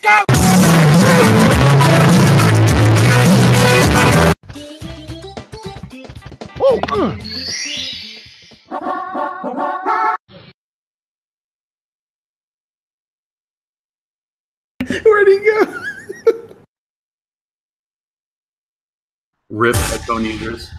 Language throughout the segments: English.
go! Oh, Where'd he go? RIP headphone users.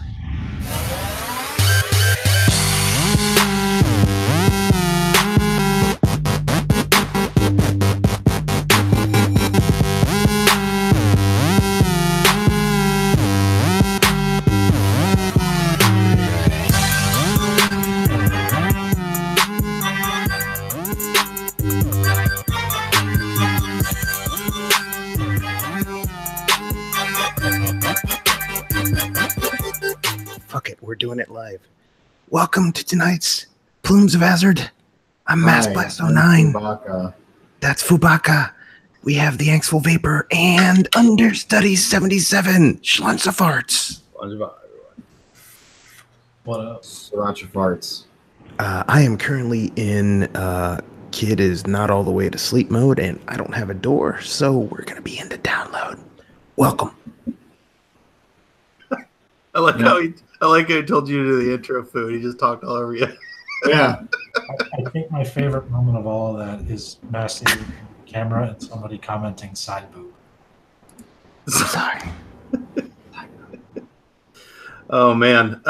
Fuck it, we're doing it live. Welcome to tonight's Plumes of Hazard. I'm Mass Blast 09. That's Fubaka. We have the Angstful Vapor and Understudy 77. Schlunza Farts. What up? Sriracha farts. I am currently in Kid is not all the way to sleep mode, and I don't have a door, so we're going to be into download. Welcome. I like how he told you to do the intro food. He just talked all over you. Yeah. I think my favorite moment of all of that is mashing the camera and somebody commenting side boob. Sorry. Oh man.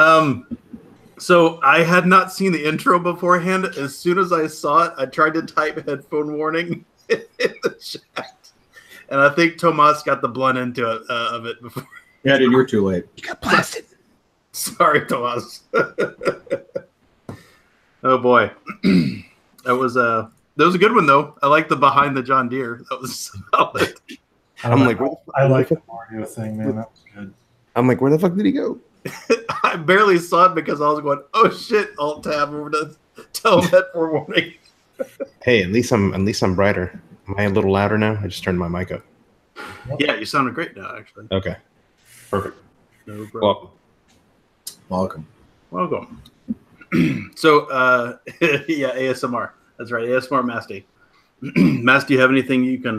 So I had not seen the intro beforehand. As soon as I saw it, I tried to type headphone warning in the chat, and I think Tomas got the blunt end of it before. Yeah, dude, you're too late. You got blasted. Sorry, Tomas. Oh boy, that was a good one though. I like the behind the John Deere. That was solid. I'm like, I like the Mario thing, man. That was good. I'm like, where the fuck did he go? I barely saw it because I was going, oh shit, alt tab over to tell him that for warning. Hey, at least I'm brighter. Am I a little louder now? I just turned my mic up. Yeah, you sounded great now, actually. Okay. Perfect. No problem. Welcome. Welcome. So, yeah, ASMR. That's right, ASMR Masty. Mas, do you have anything you can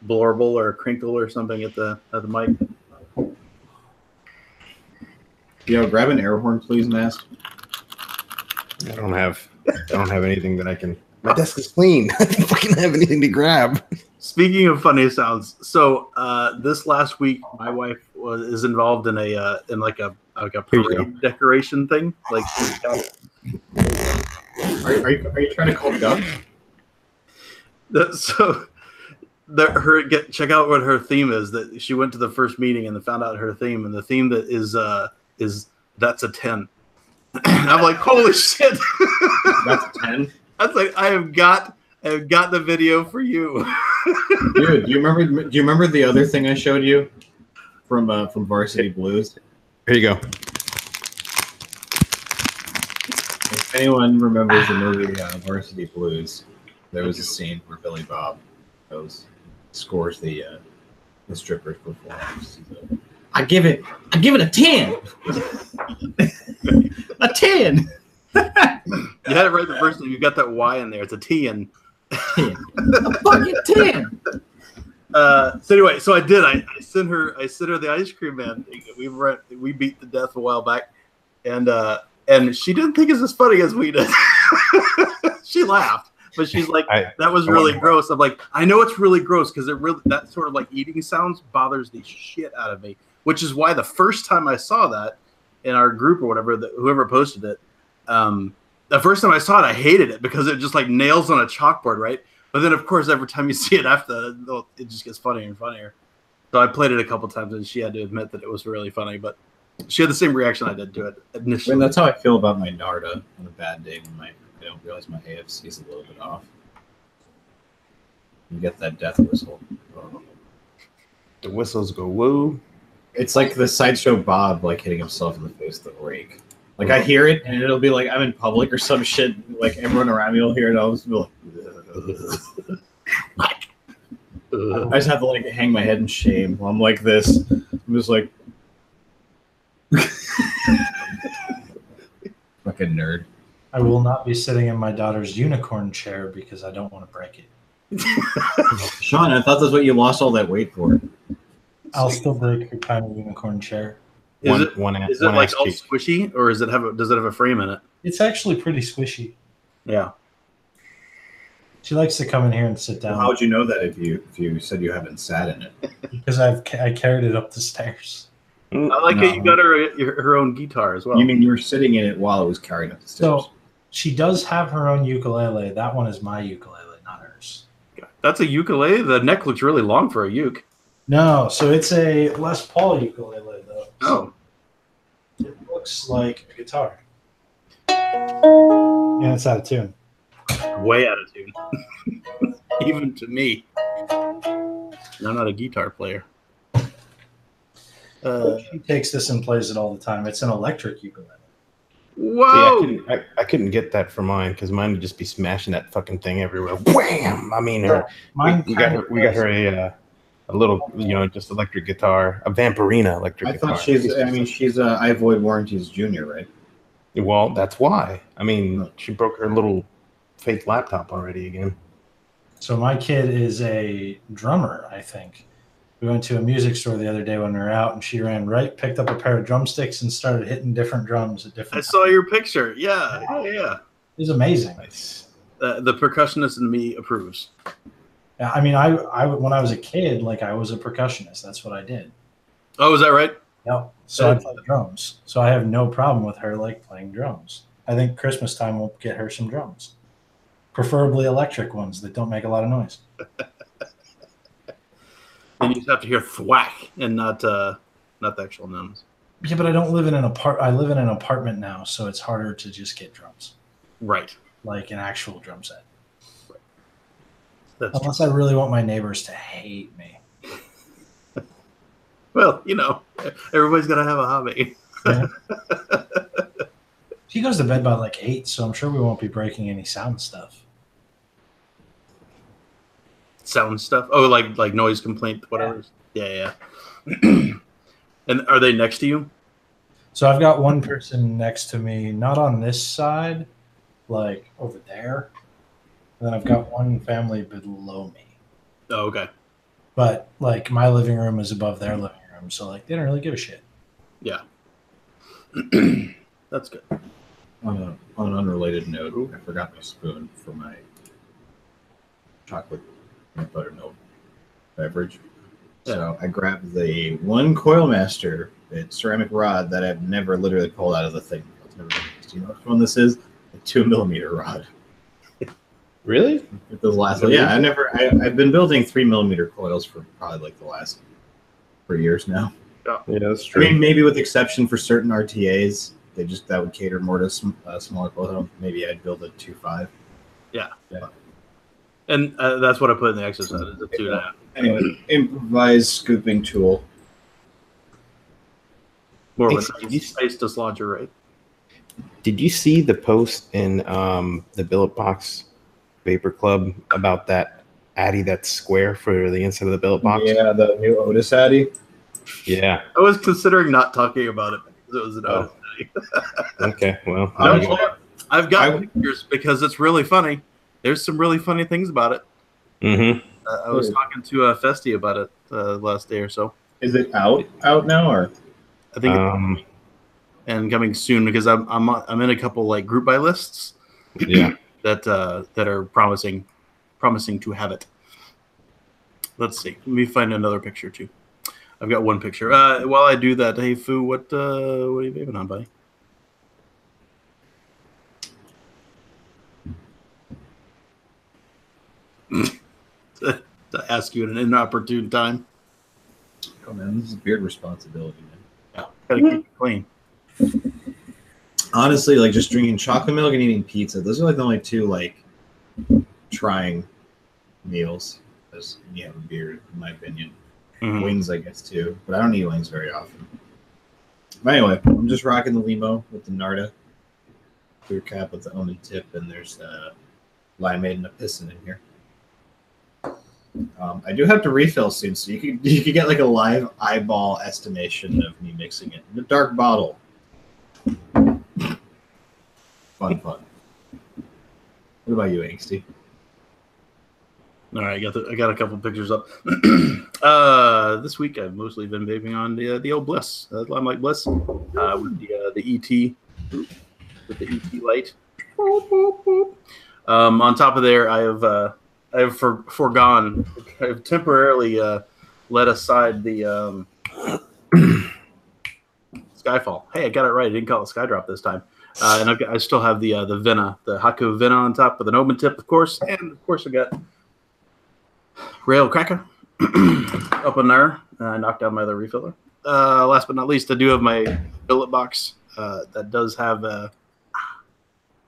blorble or crinkle or something at the mic? Yo, grab an air horn, please, Mass. I don't have anything that I can. My desk is clean. I don't fucking have anything to grab. Speaking of funny sounds, so this last week, my wife is involved in a parade decoration thing. Like, Are you trying to call duck? Check out what her theme is. That she went to the first meeting and found out her theme, and the theme that is that's a 10. I'm like, holy shit! That's a 10. That's like I have got the video for you. Dude, do you remember the other thing I showed you from Varsity Blues? Here you go. If anyone remembers the movie Varsity Blues, there was a scene where Billy Bob scores the strippers performance. I give it a 10. A 10. You had it right the first time. You got that Y in there. It's a T in. A fucking 10. So anyway, so I did. I sent her the ice cream man thing that we beat to death a while back, and she didn't think it's as funny as we did. She laughed, but she's like, "That was really gross." I'm like, "I know it's really gross because that sort of like eating sounds bothers the shit out of me." Which is why the first time I saw that in our group or whatever, whoever posted it, the first time I saw it, I hated it because it just like nails on a chalkboard, right? But then, of course, every time you see it after that, it just gets funnier and funnier. So I played it a couple times, and she had to admit that it was really funny. But she had the same reaction I did to it initially. I mean, that's how I feel about my Narda on a bad day when I don't realize my AFC is a little bit off. You get that death whistle. The whistles go woo. It's like the Sideshow Bob like hitting himself in the face with a rake. Like I hear it and it'll be like I'm in public or some shit. Like everyone around me will hear it. I'll just be like, I just have to like hang my head in shame while I'm like this. I'm just like, fucking nerd. I will not be sitting in my daughter's unicorn chair because I don't want to break it. Sean, I thought that's what you lost all that weight for. I'll still break your tiny unicorn chair. Is it like all squishy, or does it have a frame in it? It's actually pretty squishy. Yeah. She likes to come in here and sit down. Well, how would you know that if you said you haven't sat in it? Because I carried it up the stairs. I like it. You got her own guitar as well. You mean you were sitting in it while it was carried up the stairs? So she does have her own ukulele. That one is my ukulele, not hers. That's a ukulele? The neck looks really long for a uke. No, so it's a Les Paul ukulele, though. Oh. It looks like a guitar. And it's out of tune. Way out of tune. Even to me. I'm not a guitar player. She takes this and plays it all the time. It's an electric ukulele. Whoa! See, I couldn't get that for mine because mine would just be smashing that fucking thing everywhere. Wham! I mean, we got her a little, just electric guitar, a Vampirina electric guitar. I thought she's I avoid warranties junior, right? Well, that's why. I mean, she broke her little fake laptop already again. So my kid is a drummer, I think. We went to a music store the other day when we were out, and she ran right, picked up a pair of drumsticks, and started hitting different drums at different times. Saw your picture. Yeah. It was amazing. Nice. The percussionist in me approves. Yeah, I mean, I when I was a kid, I was a percussionist. That's what I did. Oh, is that right? Yep. So I play drums. So I have no problem with her playing drums. I think Christmas time we'll get her some drums, preferably electric ones that don't make a lot of noise. Then you just have to hear thwack and not the actual numbs. Yeah, but I don't live in an I live in an apartment now, so it's harder to just get drums. Right. Like an actual drum set. Right. Unless I really want my neighbors to hate me. Well, everybody's got to have a hobby. Yeah. She goes to bed by 8, so I'm sure we won't be breaking any sound stuff. Sound stuff? Oh, like noise complaint, whatever. Yeah. And are they next to you? So I've got one person next to me, not on this side, over there. And then I've got one family below me. Oh, okay. But my living room is above their living room, so they don't really give a shit. Yeah. That's good. On an unrelated note, I forgot my spoon for my chocolate buttermilk beverage. Yeah. So I grabbed the one Coilmaster ceramic rod that I've never literally pulled out of the thing. Do you know which one this is? A 2mm rod. Really? Those last one. Yeah, I've been building 3mm coils for probably the last 3 years now. Yeah, that's true. I mean, maybe with exception for certain RTAs, that would cater more to smaller coils. Maybe I'd build a 2.5. Yeah. And that's what I put in the exercise, is a 2.5. Anyway, improvised scooping tool. More of an ice dislodger, right? Did you see the post in the Billet Box Vapor Club about that Addy that's square for the inside of the Billet Box? Yeah, the new Otis Addy. Yeah. I was considering not talking about it because it was an Otis Addy. Okay, well. I've got pictures because it's really funny. There's some really funny things about it. Mm-hmm. I was talking to Festy about it last day or so. Is it out now, or? I think and coming soon because I'm in a couple group buy lists. Yeah. that are promising to have it. Let's see. Let me find another picture too. I've got one picture. While I do that, hey Fu, what are you vaping on, buddy? To ask you at an inopportune time. Oh man, this is beard responsibility, man. Yeah, gotta keep it clean. Honestly, just drinking chocolate milk and eating pizza. Those are the only two trying meals. As you have a beard, in my opinion. Mm-hmm. Wings, I guess too, but I don't eat wings very often. But anyway, I'm just rocking the Limo with the Narda clear cap with the almond tip, and there's limeade and a piston in here. I do have to refill soon, so you could get a live eyeball estimation of me mixing it in a dark bottle. Fun. What about you, Angsty? All right, I got a couple pictures up. This week I've mostly been vaping on the old Bliss, Limelight Bliss, with the ET with the ET light. On top of there, I have foregone. I have temporarily let aside the Skyfall. Hey, I got it right. I didn't call it Skydrop this time. And I still have the Vena, the Haku Vena on top with an omen tip, of course, and of course I got Rail Cracker up in there. I knocked down my other refiller. Last but not least, I do have my billet box that does have an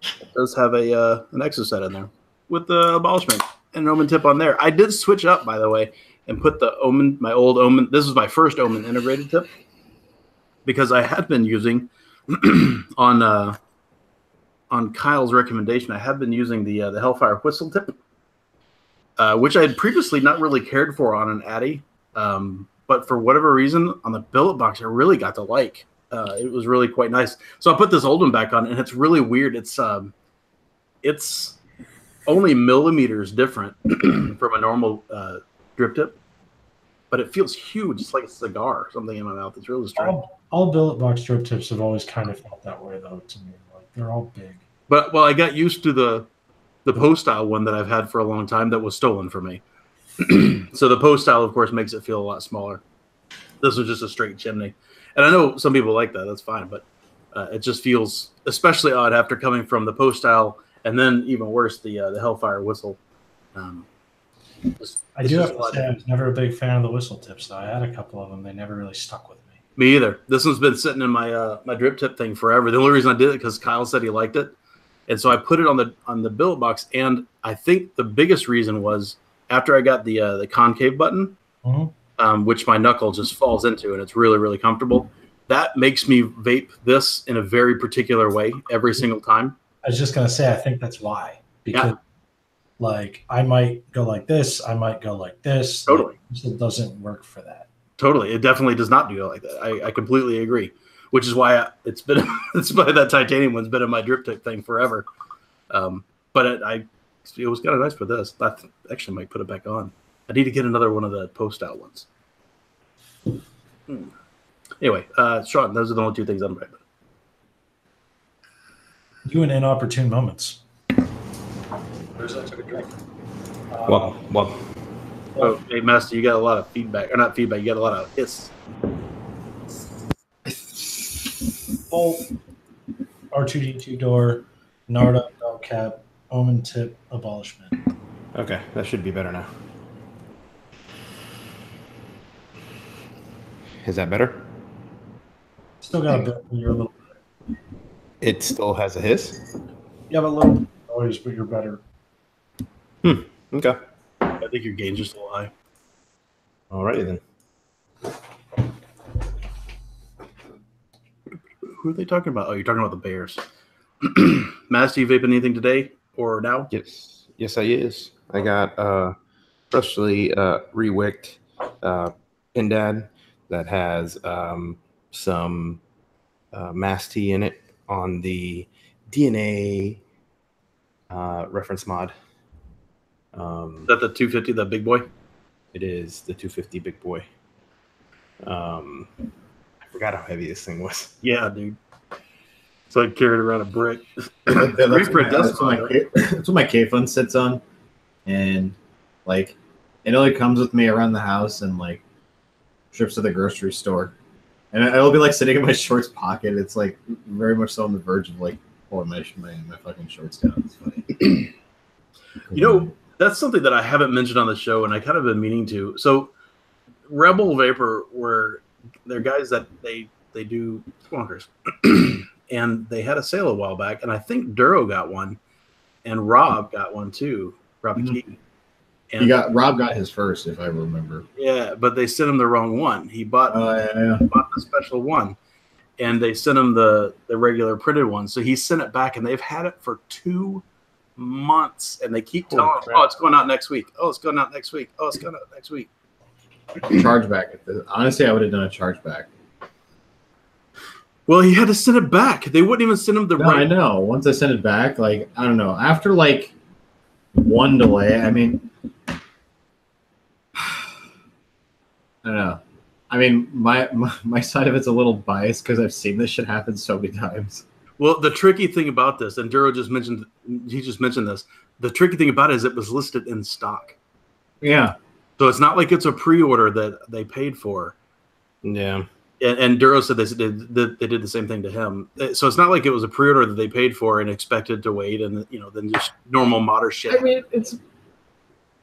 exoset in there with the abolishment and an omen tip on there. I did switch up, by the way, and put the omen, my old omen. This is my first omen integrated tip because I had been using on Kyle's recommendation. I have been using the Hellfire Whistle tip. Which I had previously not really cared for on an Addy, but for whatever reason on the billet box I really got to like. It was really quite nice. So I put this old one back on, and it's really weird. It's only millimeters different from a normal drip tip, but it feels huge. It's like a cigar or something in my mouth. It's really strange. All billet box drip tips have always kind of felt that way, though, to me. Like they're all big. But I got used to the post-style one that I've had for a long time that was stolen from me. So the post-style, of course, makes it feel a lot smaller. This was just a straight chimney. And I know some people like that. That's fine. But it just feels especially odd after coming from the post-style and then even worse, the Hellfire Whistle. I do have to say I was never a big fan of the whistle tips, though. I had a couple of them. They never really stuck with me. Me either. This one's been sitting in my my drip tip thing forever. The only reason I did it because Kyle said he liked it. And so I put it on the billet box, and I think the biggest reason was after I got the concave button, which my knuckle just falls into, and it's really, really comfortable. That makes me vape this in a very particular way every single time. I was just gonna say, I think that's why, because like I might go like this, I might go like this. Totally, it doesn't work for that. Totally, it definitely does not do it like that. I completely agree. Which is why it's been that titanium one's been in my drip tip thing forever. But it was kind of nice for this. I actually might put it back on. I need to get another one of the post-out ones. Anyway, Sean, those are the only two things I'm right about. You and inopportune moments. Where's that? Took a drink. Well. Oh, hey, Master, you got a lot of feedback. Or not feedback, you got a lot of hiss. Bolt, R2D2 door, Narda, bell cap, omen tip, abolishment. Okay, that should be better now. Is that better? Still got a bit, you're a little better. It still has a hiss? You have a little noise, but you're better. Okay. I think your gain's just a little high. Alrighty then. Who are they talking about? Oh, you're talking about the Bears. Master, you vaping anything today or now? Yes, I is. I got freshly re-wicked Indad that has some mass T in it on the DNA reference mod. Is that the 250, the big boy? It is the 250 big boy. I forgot how heavy this thing was. Yeah, dude. So I carried around a brick. That's what my K-Fun sits on. And, like, it only comes with me around the house and, like, trips to the grocery store. And it'll be, like, sitting in my shorts pocket. It's, like, very much so on the verge of, like, pulling my fucking shorts down. It's funny. You know, that's something that I haven't mentioned on the show, and I kind of been meaning to. So, Rebel Vapor they're guys that they do smonkers. And they had a sale a while back, and I think Duro got one, and Rob got one too. Rob McKee. And Rob got his first, if I remember. Yeah, but they sent him the wrong one. He bought the special one, and they sent him the regular printed one. So he sent it back, and they've had it for 2 months, and they keep telling him, "Oh, it's going out next week. Oh, it's going out next week. Oh, it's going out next week." Chargeback. Honestly, I would have done a chargeback. Well, he had to send it back. They wouldn't even send him the right. I know. Once I sent it back, like, I don't know. After, like, one delay, I mean, I don't know. I mean, my side of it's a little biased because I've seen this shit happen so many times. Well, the tricky thing about this, and Duro just mentioned this. The tricky thing about it is it was listed in stock. Yeah. So it's not like it's a pre-order that they paid for. Yeah. And Duro said they did the same thing to him. So it's not like it was a pre-order that they paid for and expected to wait, and then just normal modder shit. I mean, it's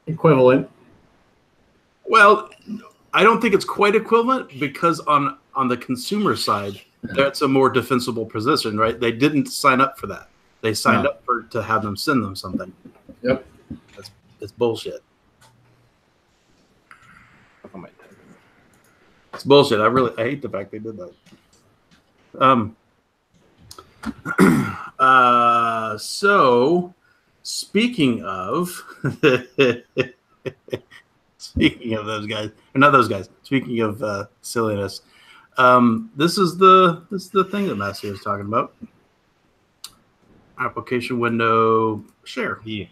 equivalent. Well, I don't think it's quite equivalent because on the consumer side, that's a more defensible position, right? They didn't sign up for that. They signed up to have them send them something. Yep. It's bullshit. It's bullshit. I hate the fact they did that. So speaking of speaking of those guys, or not those guys, speaking of silliness, this is the thing that Matthew was talking about. Application window share. Yeah.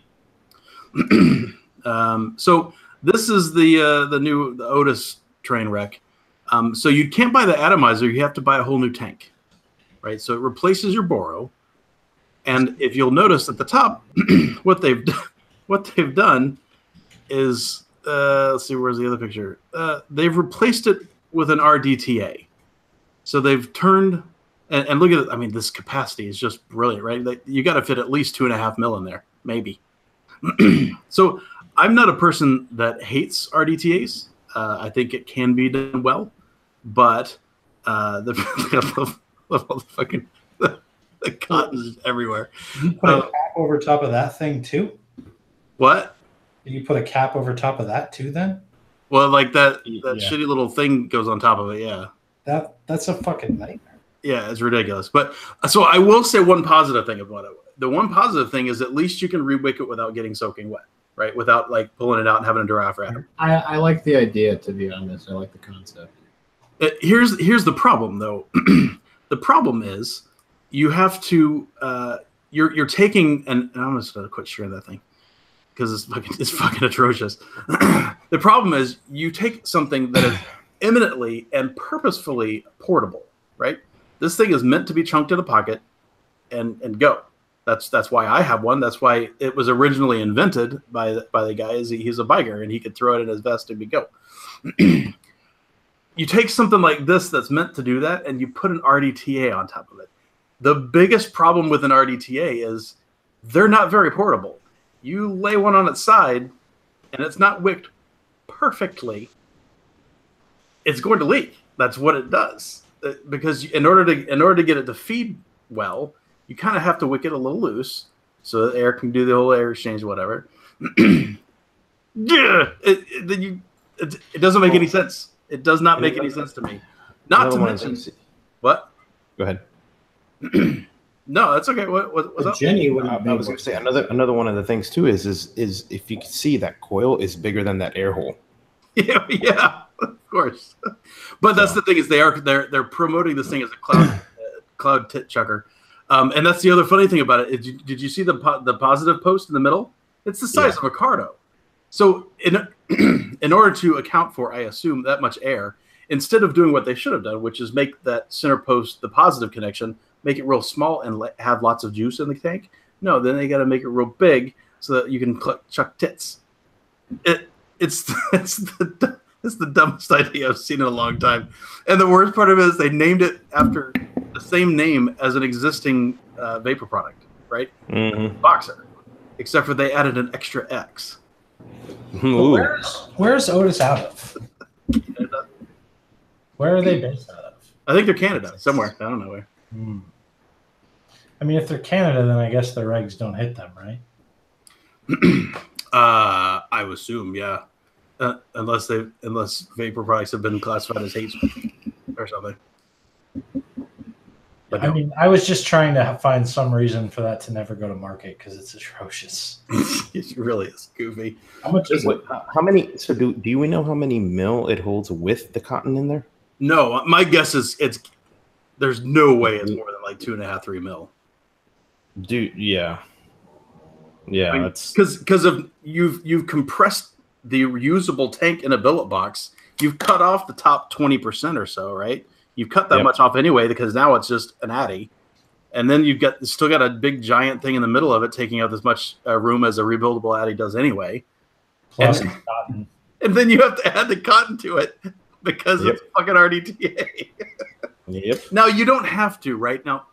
So this is the new Otis train wreck. So you can't buy the atomizer; you have to buy a whole new tank, right? So it replaces your Boro, and if you'll notice at the top, what they've done is let's see, where's the other picture? They've replaced it with an RDTA. So they've turned and look at it. I mean, this capacity is just brilliant, right? Like, you got to fit at least 2.5 mil in there, maybe. So I'm not a person that hates RDTAs. I think it can be done well, but the cotton is everywhere. Did you put a cap over top of that thing too? What? Did you put a cap over top of that too then? Well, like that shitty little thing goes on top of it, yeah. That's a fucking nightmare. Yeah, it's ridiculous. But so I will say one positive thing about it. The one positive thing is at least you can re-wick it without getting soaking wet, right? Without like pulling it out and having to dry off after. I like the idea, to be honest. I like the concept. Here's the problem, though. The problem is you have to you're taking and I'm just gonna quit sharing that thing because it's fucking atrocious. The problem is you take something that is eminently and purposefully portable, right? This thing is meant to be chunked in a pocket and go. That's why I have one. That's why it was originally invented by the guy. He's a biker and he could throw it in his vest and be go. You take something like this that's meant to do that and you put an RDTA on top of it. The biggest problem with an RDTA is they're not very portable. You lay one on its side and it's not wicked perfectly, it's going to leak. That's what it does. Because in order to get it to feed well, you kind of have to wick it a little loose so the air can do the whole air exchange, whatever. Yeah, it doesn't make any sense. It does not make any sense to me. Not to mention what? Go ahead. No, that's okay. What's up? Jenny, I was going to say another one of the things too is if you can see that coil is bigger than that air hole. Yeah, of course. But that's the thing is they're promoting this thing as a cloud tit chucker, and that's the other funny thing about it. Did you see the positive post in the middle? It's the size of a cardo. So in order to account for, I assume, that much air, instead of doing what they should have done, which is make that center post the positive connection, make it real small and have lots of juice in the tank. No, then they got to make it real big so that you can chuck tits. It's the dumbest idea I've seen in a long time. And the worst part of it is they named it after the same name as an existing vapor product, right? Mm-hmm. Boxer. Except for they added an extra X. Where's Otis out of? Canada. Where are they based out of? I think they're Canada, somewhere. I don't know where. I mean, if they're Canada, then I guess the regs don't hit them, right? I would assume, yeah. Unless vapor products have been classified as hate speech or something. But I mean, I was just trying to find some reason for that to never go to market because it's atrocious. It really is goofy. How much is it? How many? So do we know how many mil it holds with the cotton in there? No, my guess is there's no way it's more than like 2.5, 3 mil. Dude, yeah. Yeah, I mean, because of you've compressed the reusable tank in a billet box you've cut off the top 20% or so, right? You've cut that much off anyway because now it's just an Addy. And then you've still got a big giant thing in the middle of it taking up as much room as a rebuildable Addy does anyway. Plus cotton. And then you have to add the cotton to it because it's fucking RDTA. Now, you don't have to, right? Now,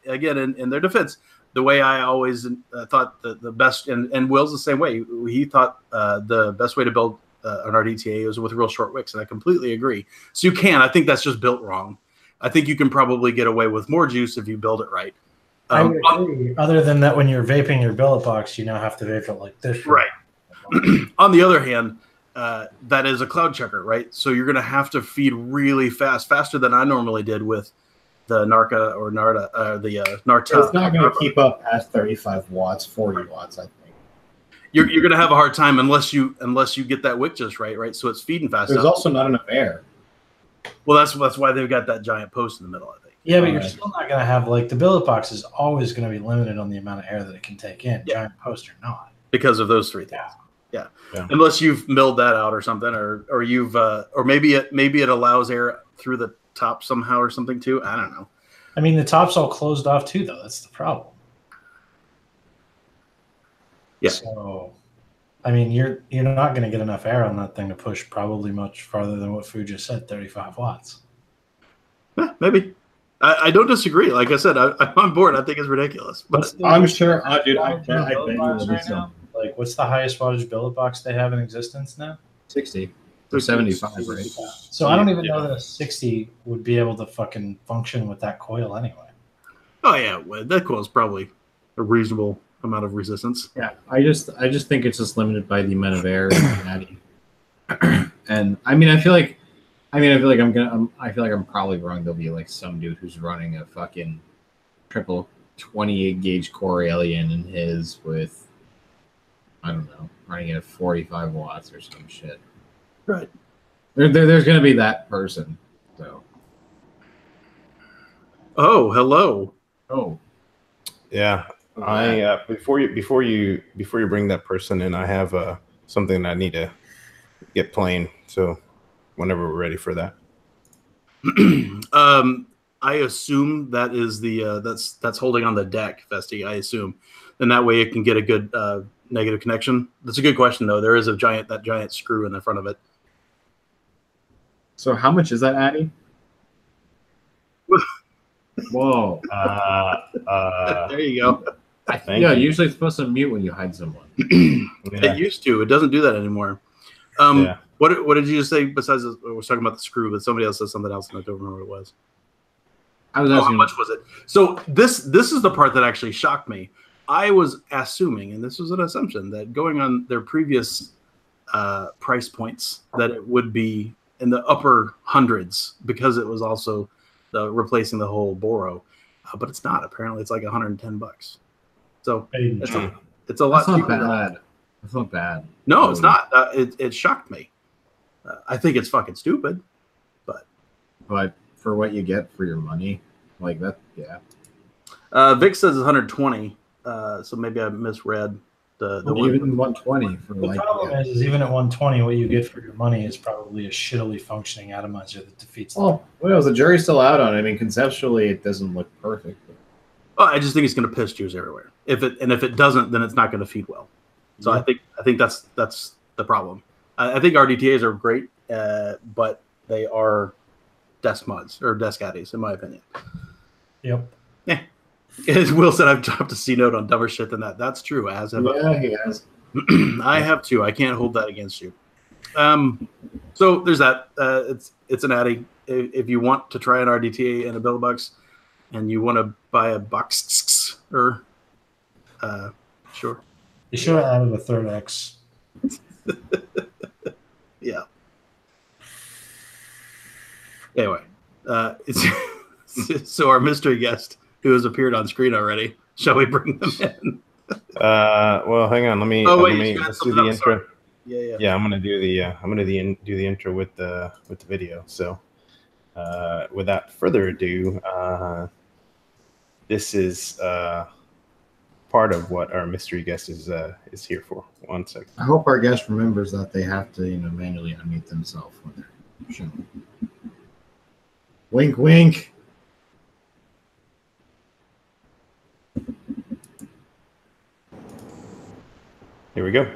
again, in their defense, the way I always thought the best, and Will's the same way. He thought the best way to build an RDTA was with real short wicks, and I completely agree. So you can. I think that's just built wrong. I think you can probably get away with more juice if you build it right. I agree. Other than that, when you're vaping your billet box, you now have to vape it like this. Right. On the other hand, that is a cloud checker, right? So you're going to have to feed really fast, faster than I normally did with the Narca or Narda, the Narta. It's not going to keep up past 35 watts, 40 watts, I think. You're going to have a hard time unless you get that wick just right? So it's feeding fast. There's also not enough air. Well, that's why they've got that giant post in the middle, I think. Yeah, but you're still not going to have, like, the billet box is always going to be limited on the amount of air that it can take in. Giant post or not. Because of those three things. Yeah. Unless you've milled that out or something, or you've or maybe it allows air through the top somehow or something too. I don't know. I mean, the top's all closed off too, though. That's the problem. Yeah. So, I mean, you're not going to get enough air on that thing to push probably much farther than what Fu just said, 35 watts. Maybe. I don't disagree. Like I said, I'm on board. I think it's ridiculous. But I'm sure, dude. I bet you will be so. Like, what's the highest wattage billet box they have in existence now? 60 or 75, right? So I don't even know that a 60 would be able to fucking function with that coil anyway. Oh yeah, that coil is probably a reasonable amount of resistance. Yeah, I just think it's just limited by the amount of air in the Addy. And I feel like I'm probably wrong. There'll be like some dude who's running a fucking triple 28 gauge core alien in his with, I don't know, running it at 45 watts or some shit. Right. There's going to be that person. So. Oh, hello. Oh. Yeah. I before you bring that person in, I have something I need to get playing. So whenever we're ready for that. I assume that is the that's holding on the deck, Festy. I assume, and that way it can get a good negative connection. That's a good question, though. There is that giant screw in the front of it. So how much is that, Addy? Whoa! There you go. Usually it's supposed to mute when you hide someone. It used to. It doesn't do that anymore. What did you say? Besides, I was talking about the screw, but somebody else said something else, and I don't remember what it was. I was asking how much was it? So this is the part that actually shocked me. I was assuming, and this was an assumption, that going on their previous price points, that it would be in the upper hundreds because it was also replacing the whole Boro, but it's not. Apparently, it's like $110. So it's a lot. That's not bad. That's not bad. No, it's not. It shocked me. I think it's fucking stupid, but for what you get for your money, like that, yeah. Vic says 120. So maybe I misread the even 120 for the problem is even at 120, what you get for your money is probably a shittily functioning atomizer that defeats. Well, the jury's still out on it. I mean, conceptually, it doesn't look perfect. Well, I just think it's going to piss juice everywhere. If it doesn't, then it's not going to feed well. So I think that's the problem. I think RDTAs are great, but they are desk mods or desk addies, in my opinion. Yep. Yeah. As Will said, I've dropped a C note on dumber shit than that. That's true. As have I. He has. I have too. I can't hold that against you. So there's that. It's an addy. If you want to try an RDTA and a billet box, and you want to buy a box, sure. You should have added a third X. Yeah. Anyway, so our mystery guest, who has appeared on screen already, shall we bring them in? Well, hang on. Let's do the intro. Sorry. Yeah. Yeah, I'm gonna do the intro with the video. So, without further ado, this is part of what our mystery guest is here for. 1 second. I hope our guest remembers that they have to manually unmute themselves when they're Wink, wink. Here we go.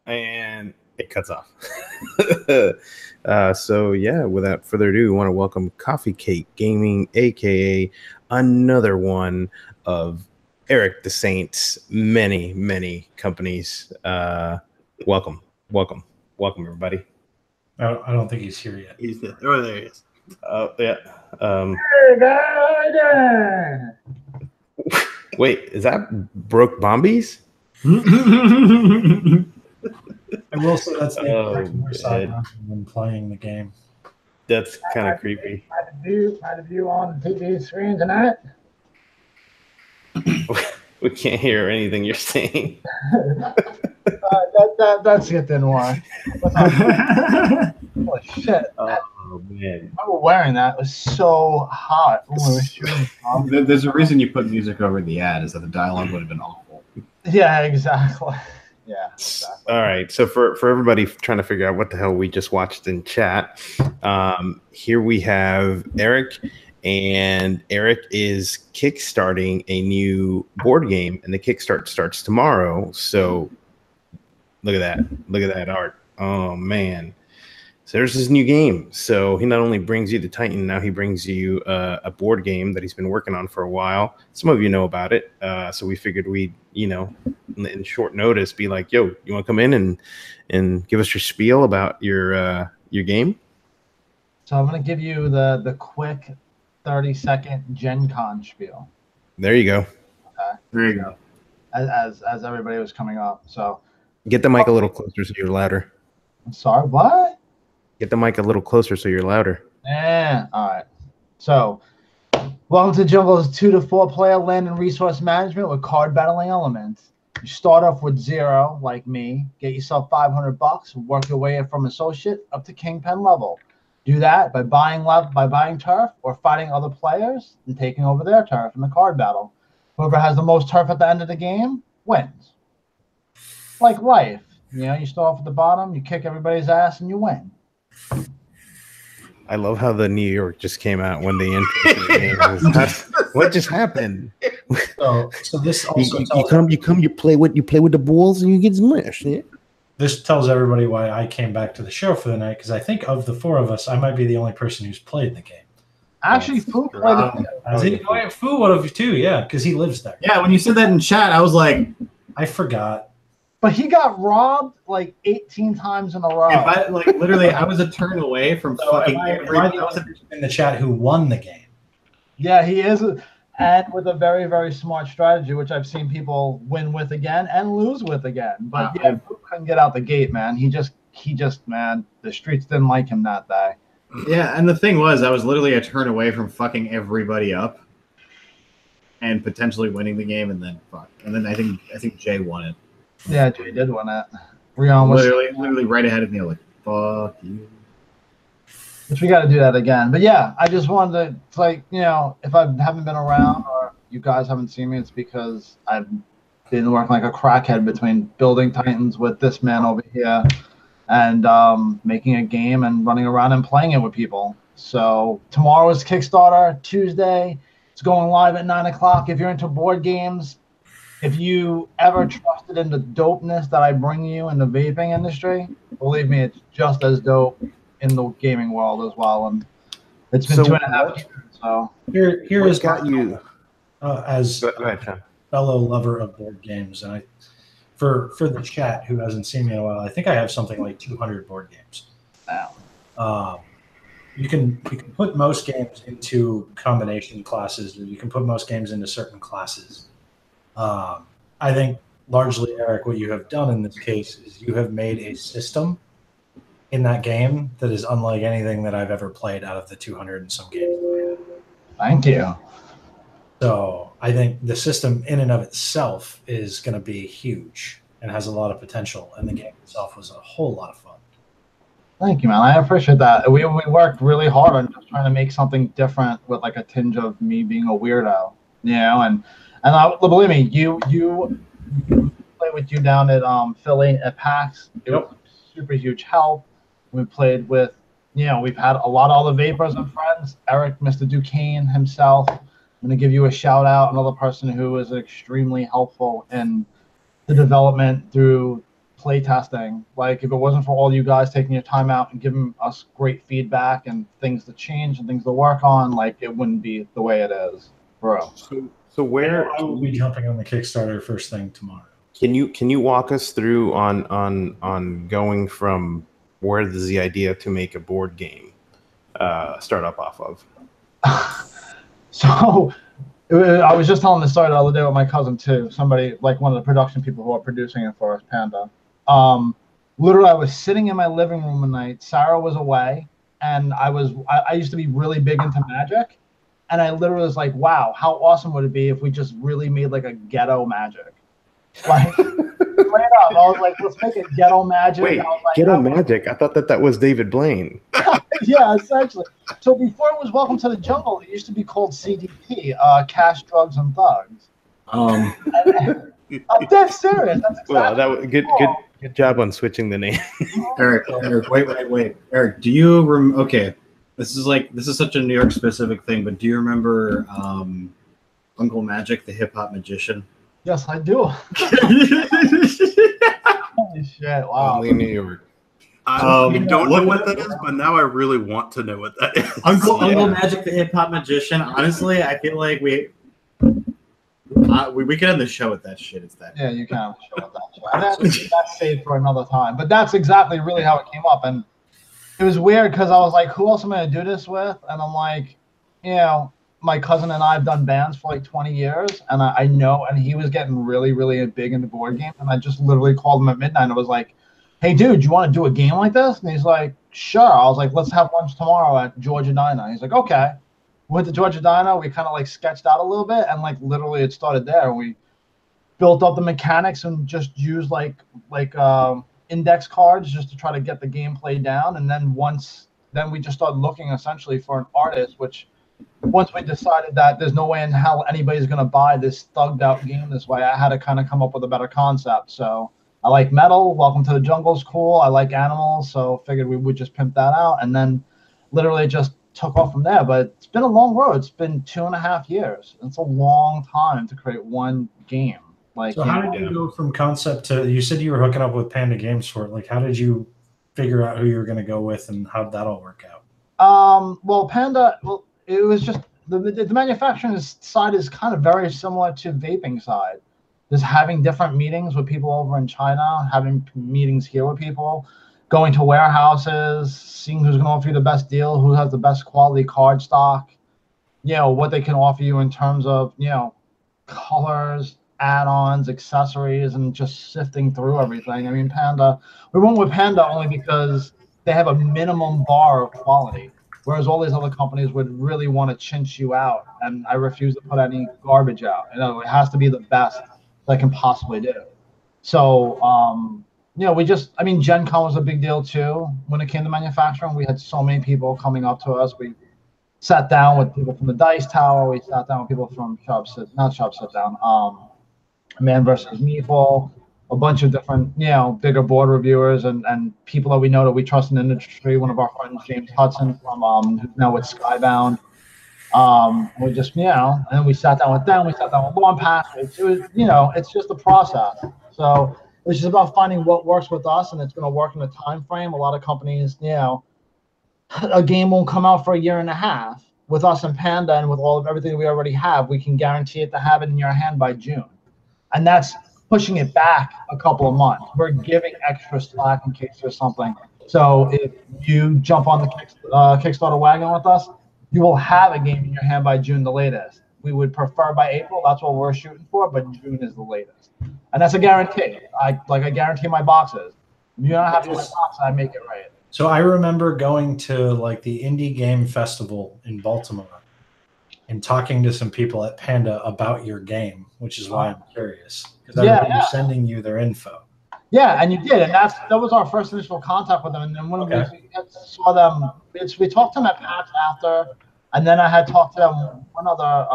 And it cuts off. So yeah, without further ado, we want to welcome Coffee Cake Gaming, aka another one of Eric the Saint's many companies. Welcome, everybody. I don't think he's here yet. He's there. Oh, there he is. Yeah. Hey, Wait, is that Broke Bombies? I will say that's the Oh, side when playing the game. That's kind of creepy. Might have you on the TV screen tonight? We can't hear anything you're saying. That's it then. Why? Holy shit! Oh man! I was wearing that. It was so hot. There's a reason you put music over the ad, is that the dialogue would have been awful. Yeah, exactly. Yeah. Exactly. All right. So for everybody trying to figure out what the hell we just watched in chat, here we have Eric, and Eric is kickstarting a new board game, and the kickstart starts tomorrow. So look at that. Look at that art. Oh man. So there's his new game. So he not only brings you the Titan, now he brings you a board game that he's been working on for a while. Some of you know about it. So we figured we'd, in short notice, be like, yo, you want to come in and give us your spiel about your game? So I'm going to give you the quick 30-second Gen Con spiel. There you go. Okay. There you go. As everybody was coming up. So get the mic a little closer so you're louder. I'm sorry, what? Get the mic a little closer so you're louder. Yeah. All right. So, welcome to Jungle's 2 to 4 player land and resource management with card battling elements. You start off with 0, like me. Get yourself $500. Work your way from associate up to kingpin level. Do that by buying turf or fighting other players and taking over their turf in the card battle. Whoever has the most turf at the end of the game wins. Like life. You start off at the bottom, you kick everybody's ass, and you win. I love how the New York just came out when they entered the game. What just happened? So this also you play with the Bulls and you get smashed. Yeah? This tells everybody why I came back to the show for the night, because I think of the 4 of us, I might be the only person who's played the game. Actually, Fu played it. Fu would have too, yeah, because he lives there. Yeah, when you said that in chat, I was like, I forgot. But he got robbed like 18 times in a row. Literally, I was a turn away from fucking everybody. I was in the chat who won the game. Yeah, he is, and with a very, very smart strategy, which I've seen people win with again and lose with again. But yeah, Fu couldn't get out the gate, man. He just, man, the streets didn't like him that day. Yeah, and the thing was, I was literally a turn away from fucking everybody up and potentially winning the game, and then fuck. And then I think Jay won it. Yeah, Jay did win it. Rion was literally right ahead of me. Like, fuck you. Which we got to do that again. But yeah, I just wanted to, if I haven't been around or you guys haven't seen me, it's because I've been working like a crackhead between building Titans with this man over here and making a game and running around and playing it with people. So tomorrow is Kickstarter. Tuesday, it's going live at 9 o'clock. If you're into board games, if you ever trusted in the dopeness that I bring you in the vaping industry, believe me, it's just as dope in the gaming world as well. And it's been 2.5 years. So here has got you. As go ahead, John. fellow lover of board games, and for the chat who hasn't seen me in a while, I think I have something like 200 board games. Wow. You can put most games into combination classes, or you can put most games into certain classes. I think largely, Eric, what you have done in this case is you have made a system in that game that is unlike anything that I've ever played out of the 200 and some games. Thank you. So I think the system in and of itself is going to be huge and has a lot of potential, and the game itself was a whole lot of fun. Thank you, man. I appreciate that. We worked really hard on just trying to make something different with like a tinge of me being a weirdo, you know. And believe me, you played with you down at Philly at PAX. It was super huge help. We played with, you know, we've had a lot of other vapors and friends. Eric, Mr. Duquesne himself. I'm going to give you a shout out. Another person who was extremely helpful in the development through playtesting. Like, if it wasn't for all you guys taking your time out and giving us great feedback and things to change and things to work on, like, it wouldn't be the way it is, bro. So where I will be jumping on the Kickstarter first thing tomorrow. can you walk us through on going from where does the idea to make a board game start up off of? So I was just telling the story the other day with my cousin too. Somebody, like one of the production people who are producing it for us, Panda. Literally, I was sitting in my living room one night. Sarah was away, and I used to be really big into Magic, and I literally was like, "Wow, how awesome would it be if we just really made like a ghetto Magic?" Like, straight up, I was like, "Let's make it ghetto Magic." Wait, Ghetto Magic? I thought that was David Blaine. Yeah, essentially. So before it was Welcome to the Jungle, it used to be called CDP, Cash, Drugs, and Thugs. I'm dead serious. That's exactly Well, that was good job on switching the name. Eric, wait. Eric, do you okay, this is such a New York specific thing, but do you remember Uncle Magic, the hip hop magician? Yes, I do. Holy shit, wow. Only in New York. I don't know what that is, but now I really want to know what that is. Uncle Magic, the hip hop magician. Honestly, I feel like we could end the show with that shit. It's that. Yeah, you can show with that. That's saved for another time. But that's exactly really how it came up, and it was weird because I was like, "Who else am I gonna do this with?" And I'm like, you know, my cousin and I have done bands for like 20 years, and I know, and he was getting really, really big into board games, and I just literally called him at midnight and I was like, "Hey, dude, you want to do a game like this?" And he's like, "Sure." I was like, "Let's have lunch tomorrow at Georgia Diner." He's like, "Okay." Went to Georgia Diner. We kind of like sketched out a little bit, and like literally it started there. We built up the mechanics and just used like index cards just to try to get the gameplay down. And then then we just started looking essentially for an artist, which once we decided that there's no way in hell anybody's going to buy this thugged out game this way, I had to kind of come up with a better concept. So I like metal. Welcome to the Jungle's cool. I like animals. So figured we would just pimp that out. And then literally just took off from there. But it's been a long road. It's been 2.5 years. It's a long time to create one game. Like, so how did you go from concept to, you said you were hooking up with Panda Games for it. Like, how did you figure out who you were going to go with, and how did that all work out? Well, Panda, it was just the manufacturing side is kind of very similar to vaping side. Just having different meetings with people over in China, having meetings here with people, going to warehouses, seeing who's going to offer you the best deal, who has the best quality card stock, you know, what they can offer you in terms of, you know, colors, add-ons, accessories, and just sifting through everything. I mean, Panda, we went with Panda only because they have a minimum bar of quality, whereas all these other companies would really want to chinch you out, and I refuse to put any garbage out. You know, it has to be the best that I can possibly do. So, you know, I mean, Gen Con was a big deal too. When it came to manufacturing, we had so many people coming up to us. We sat down with people from the Dice Tower. We sat down with people from Man vs. Meeple, a bunch of different, you know, bigger board reviewers and people that we know that we trust in the industry. One of our friends, James Hudson, from who's now with Skybound. We just, you know, and we sat down with them. We sat down with Lawn Pack. It was, you know, it's just a process. So it's just about finding what works with us, and it's going to work in a time frame. A lot of companies, you know, a game won't come out for 1.5 years. With us and Panda and with everything we already have, we can guarantee it to have it in your hand by June. and that's pushing it back a couple of months. We're giving extra slack in case there's something. So if you jump on the Kickstarter wagon with us, you will have a game in your hand by June the latest. We would prefer by April. That's what we're shooting for, but June is the latest. And that's a guarantee. I guarantee my boxes. You don't have to buy boxes, I make it right. So I remember going to like the Indie Game Festival in Baltimore and talking to some people at Panda about your game, which is why I'm curious. Because I remember sending you their info. Yeah, and you did, and that was our first initial contact with them. And then when we saw them, we talked to them at PAX after, and then I had talked to them one other.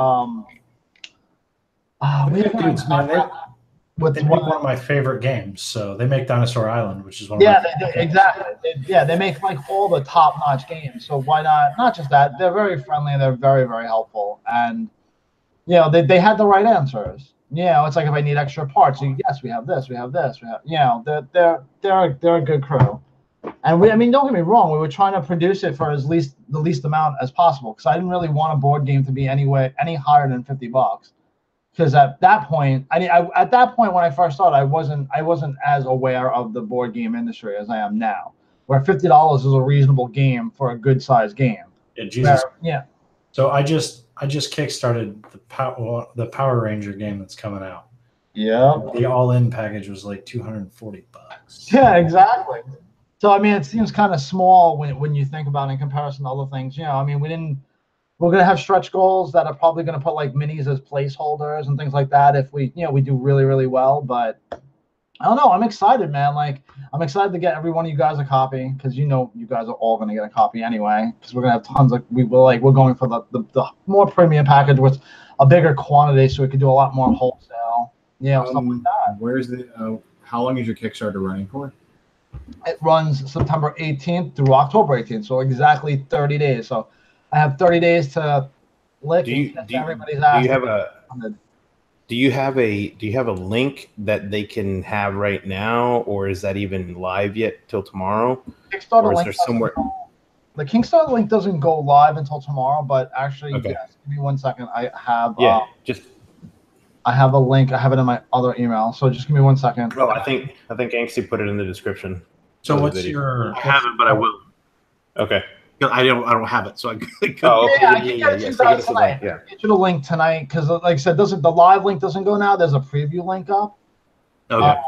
Dudes, man, they make one of my favorite games. So they make Dinosaur Island, which is one of my favorite games. Exactly. They make like all the top-notch games. So why not? Not just that, they're very friendly and they're very, very helpful. And you know, they had the right answers. You know, it's like if I need extra parts, yes, we have this, we have this, we have. You know, they're a good crew. And I mean, don't get me wrong, we were trying to produce it for the least amount as possible, because I didn't really want a board game to be any higher than $50. Because at that point, when I first started, I wasn't as aware of the board game industry as I am now, where $50 is a reasonable game for a good sized game. Yeah, Jesus. So I just kickstarted the Power Ranger game that's coming out. Yeah. The all-in package was like $240. Yeah, exactly. So I mean, it seems kind of small when you think about it in comparison to other things. You know, I mean, we're gonna have stretch goals that are probably gonna put like minis as placeholders and things like that if we do really, really well. But I don't know. I'm excited, man. Like, I'm excited to get every one of you guys a copy, because you guys are all gonna get a copy anyway. Because we're gonna have tons of we're going for the more premium package with a bigger quantity, so we could do a lot more wholesale. Stuff like that. Where's the? How long is your Kickstarter running for? It runs September 18th through October 18th, so exactly 30 days. So I have 30 days to lick everybody's ass. Do you have a link that they can have right now, or is that even live yet till tomorrow? Kickstarter link the Kickstarter link doesn't go live until tomorrow, but actually, yes. Give me 1 second. I have I have a link. I have it in my other email. So just give me 1 second. Oh, I think Angsty put it in the description. So what's your? I haven't, but I will. Okay. I don't have it, so I. I can get you guys tonight. Get you the link tonight, because like I said, the live link doesn't go now. There's a preview link up. Okay.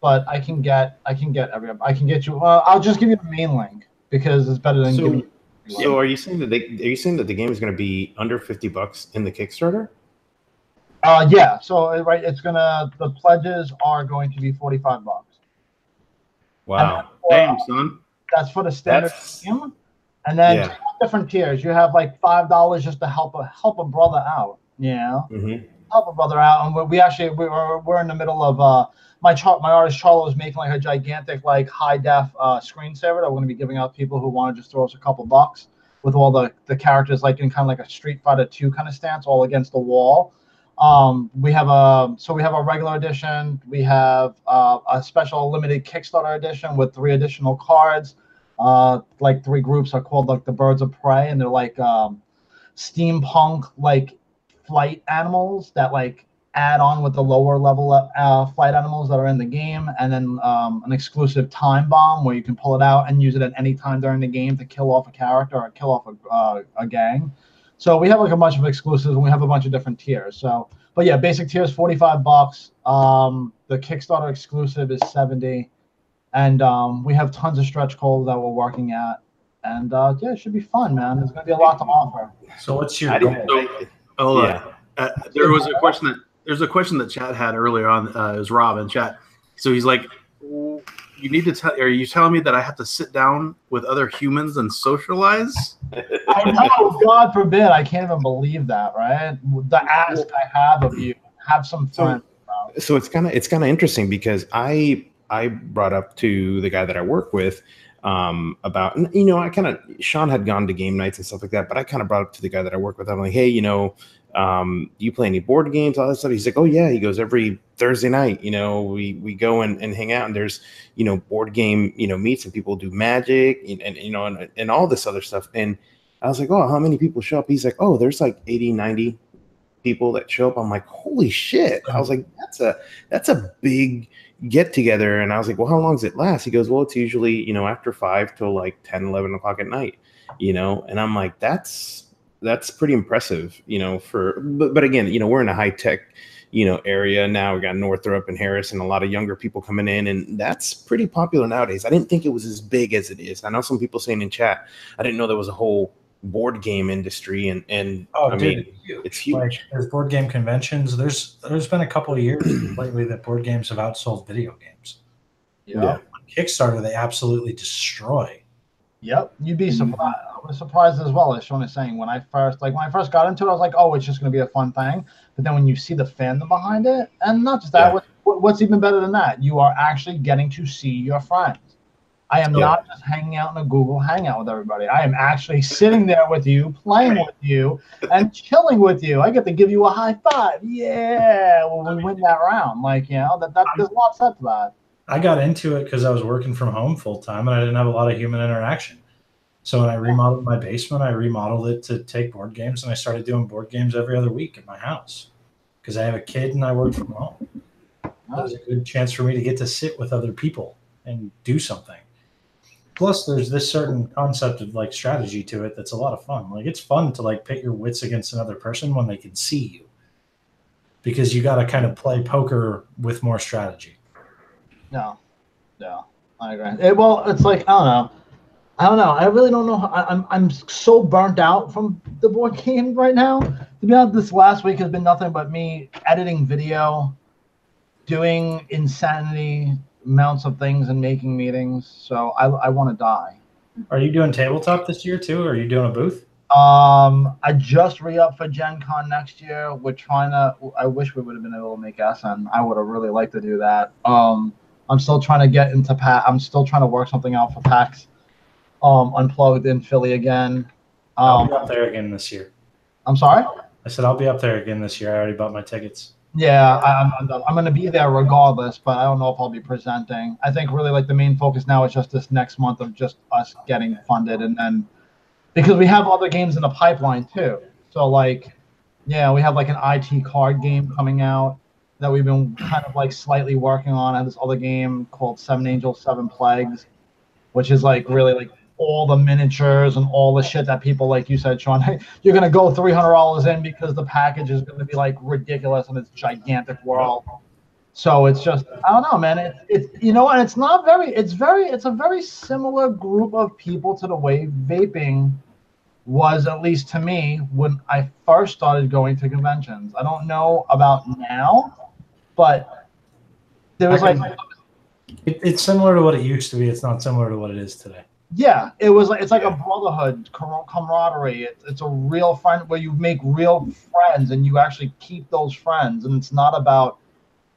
But I can get you. I'll just give you the main link, because it's better than giving you. So are you saying that the game is going to be under $50 in the Kickstarter? Yeah. So the pledges are going to be $45. Wow. Damn, son. That's for the standard game. And then 2 different tiers. You have like $5 just to help a brother out. Yeah. Mm-hmm. Help a brother out. And we're in the middle of my artist Charlo is making like a gigantic like high def screensaver that we're going to be giving out to people who want to just throw us a couple bucks, with all the characters like in kind of like a Street Fighter 2 kind of stance, all against the wall. We have a regular edition. We have a special limited Kickstarter edition with 3 additional cards. Like 3 groups are called like the Birds of Prey, and they're like steampunk like flight animals that like add on with the lower level flight animals that are in the game, and then an exclusive time bomb where you can pull it out and use it at any time during the game to kill off a character or kill off a gang. So we have like a bunch of exclusives, and we have a bunch of different tiers. So, but yeah, basic tier is $45. The Kickstarter exclusive is $70, and we have tons of stretch goals that we're working at. And it should be fun, man. There's gonna be a lot to offer. So what's your goal? There was a question that Chat had earlier on. It was Rob in chat. So he's like, "You need to tell. Are you telling me that I have to sit down with other humans and socialize?" I know. God forbid. I can't even believe that. Right? The ask I have of you. Have some fun. So it's kind of interesting, because I brought up to the guy that I work with about, Sean had gone to game nights and stuff like that, but I kind of brought up to the guy that I work with. I'm like, hey, do you play any board games, all that stuff? He's like, oh yeah. He goes, every Thursday night, we go and hang out, and there's, board game, meets, and people do Magic and all this other stuff. And I was like, oh, how many people show up? He's like, oh, there's like 80, 90 people that show up. I'm like, holy shit. I was like, that's a big get together. And I was like, well, how long does it last? He goes, well, it's usually, after 5 till like 10, 11 o'clock at night, and I'm like, that's pretty impressive, but again, we're in a high tech, area now. We got Northrop and Harris and a lot of younger people coming in, and that's pretty popular nowadays. I didn't think it was as big as it is. I know some people saying in chat, I didn't know there was a whole board game industry, and I mean, it's huge. Like, there's board game conventions. There's been a couple of years lately that board games have outsold video games. Yeah. Kickstarter, they absolutely destroy. Yep, you'd be surprised. I was surprised as well, as Sean is saying. When I first got into it, I was like, oh, it's just going to be a fun thing. But then when you see the fandom behind it, and not just that, what's even better than that? You are actually getting to see your friends. I am not just hanging out in a Google Hangout with everybody. I am actually sitting there with you, playing with you, and chilling with you. I get to give you a high five. Yeah, when we win that round. Like, there's a lot said to that. I got into it because I was working from home full time and I didn't have a lot of human interaction. So when I remodeled my basement, I remodeled it to take board games, and I started doing board games every other week in my house because I have a kid and I work from home. That was a good chance for me to get to sit with other people and do something. Plus, there's this certain concept of like strategy to it that's a lot of fun. Like, it's fun to like pit your wits against another person when they can see you, because you got to kind of play poker with more strategy. No, I agree. It's like, I don't know. I really don't know. I'm so burnt out from the board game right now. To be honest, this last week has been nothing but me editing video, doing insanity amounts of things, and making meetings. So I want to die. Are you doing tabletop this year too? Or are you doing a booth? I just re-up for Gen Con next year. We're trying to. I wish we would have been able to make SN. I would have really liked to do that. I'm still trying to get into I'm still trying to work something out for PAX. Unplugged in Philly again. I'll be up there again this year. I'm sorry? I said I'll be up there again this year. I already bought my tickets. Yeah, I'm going to be there regardless, but I don't know if I'll be presenting. I think really like the main focus now is just this next month of just us getting funded, and then because we have other games in the pipeline too. So like, we have like an IT card game coming out that we've been kind of like slightly working on. I have this other game called 7 Angels, 7 Plagues, which is like really like all the miniatures and all the shit that people, like you said, Sean, you're going to go $300 in because the package is going to be like ridiculous in its gigantic world. So it's just, I don't know, man. And it's not very, it's a very similar group of people to the way vaping was, at least to me, when I first started going to conventions. I don't know about now, but there was it's similar to what it used to be. It's not similar to what it is today. Yeah, it's like a brotherhood, camaraderie. It's a real friend where you make real friends and you actually keep those friends. And it's not about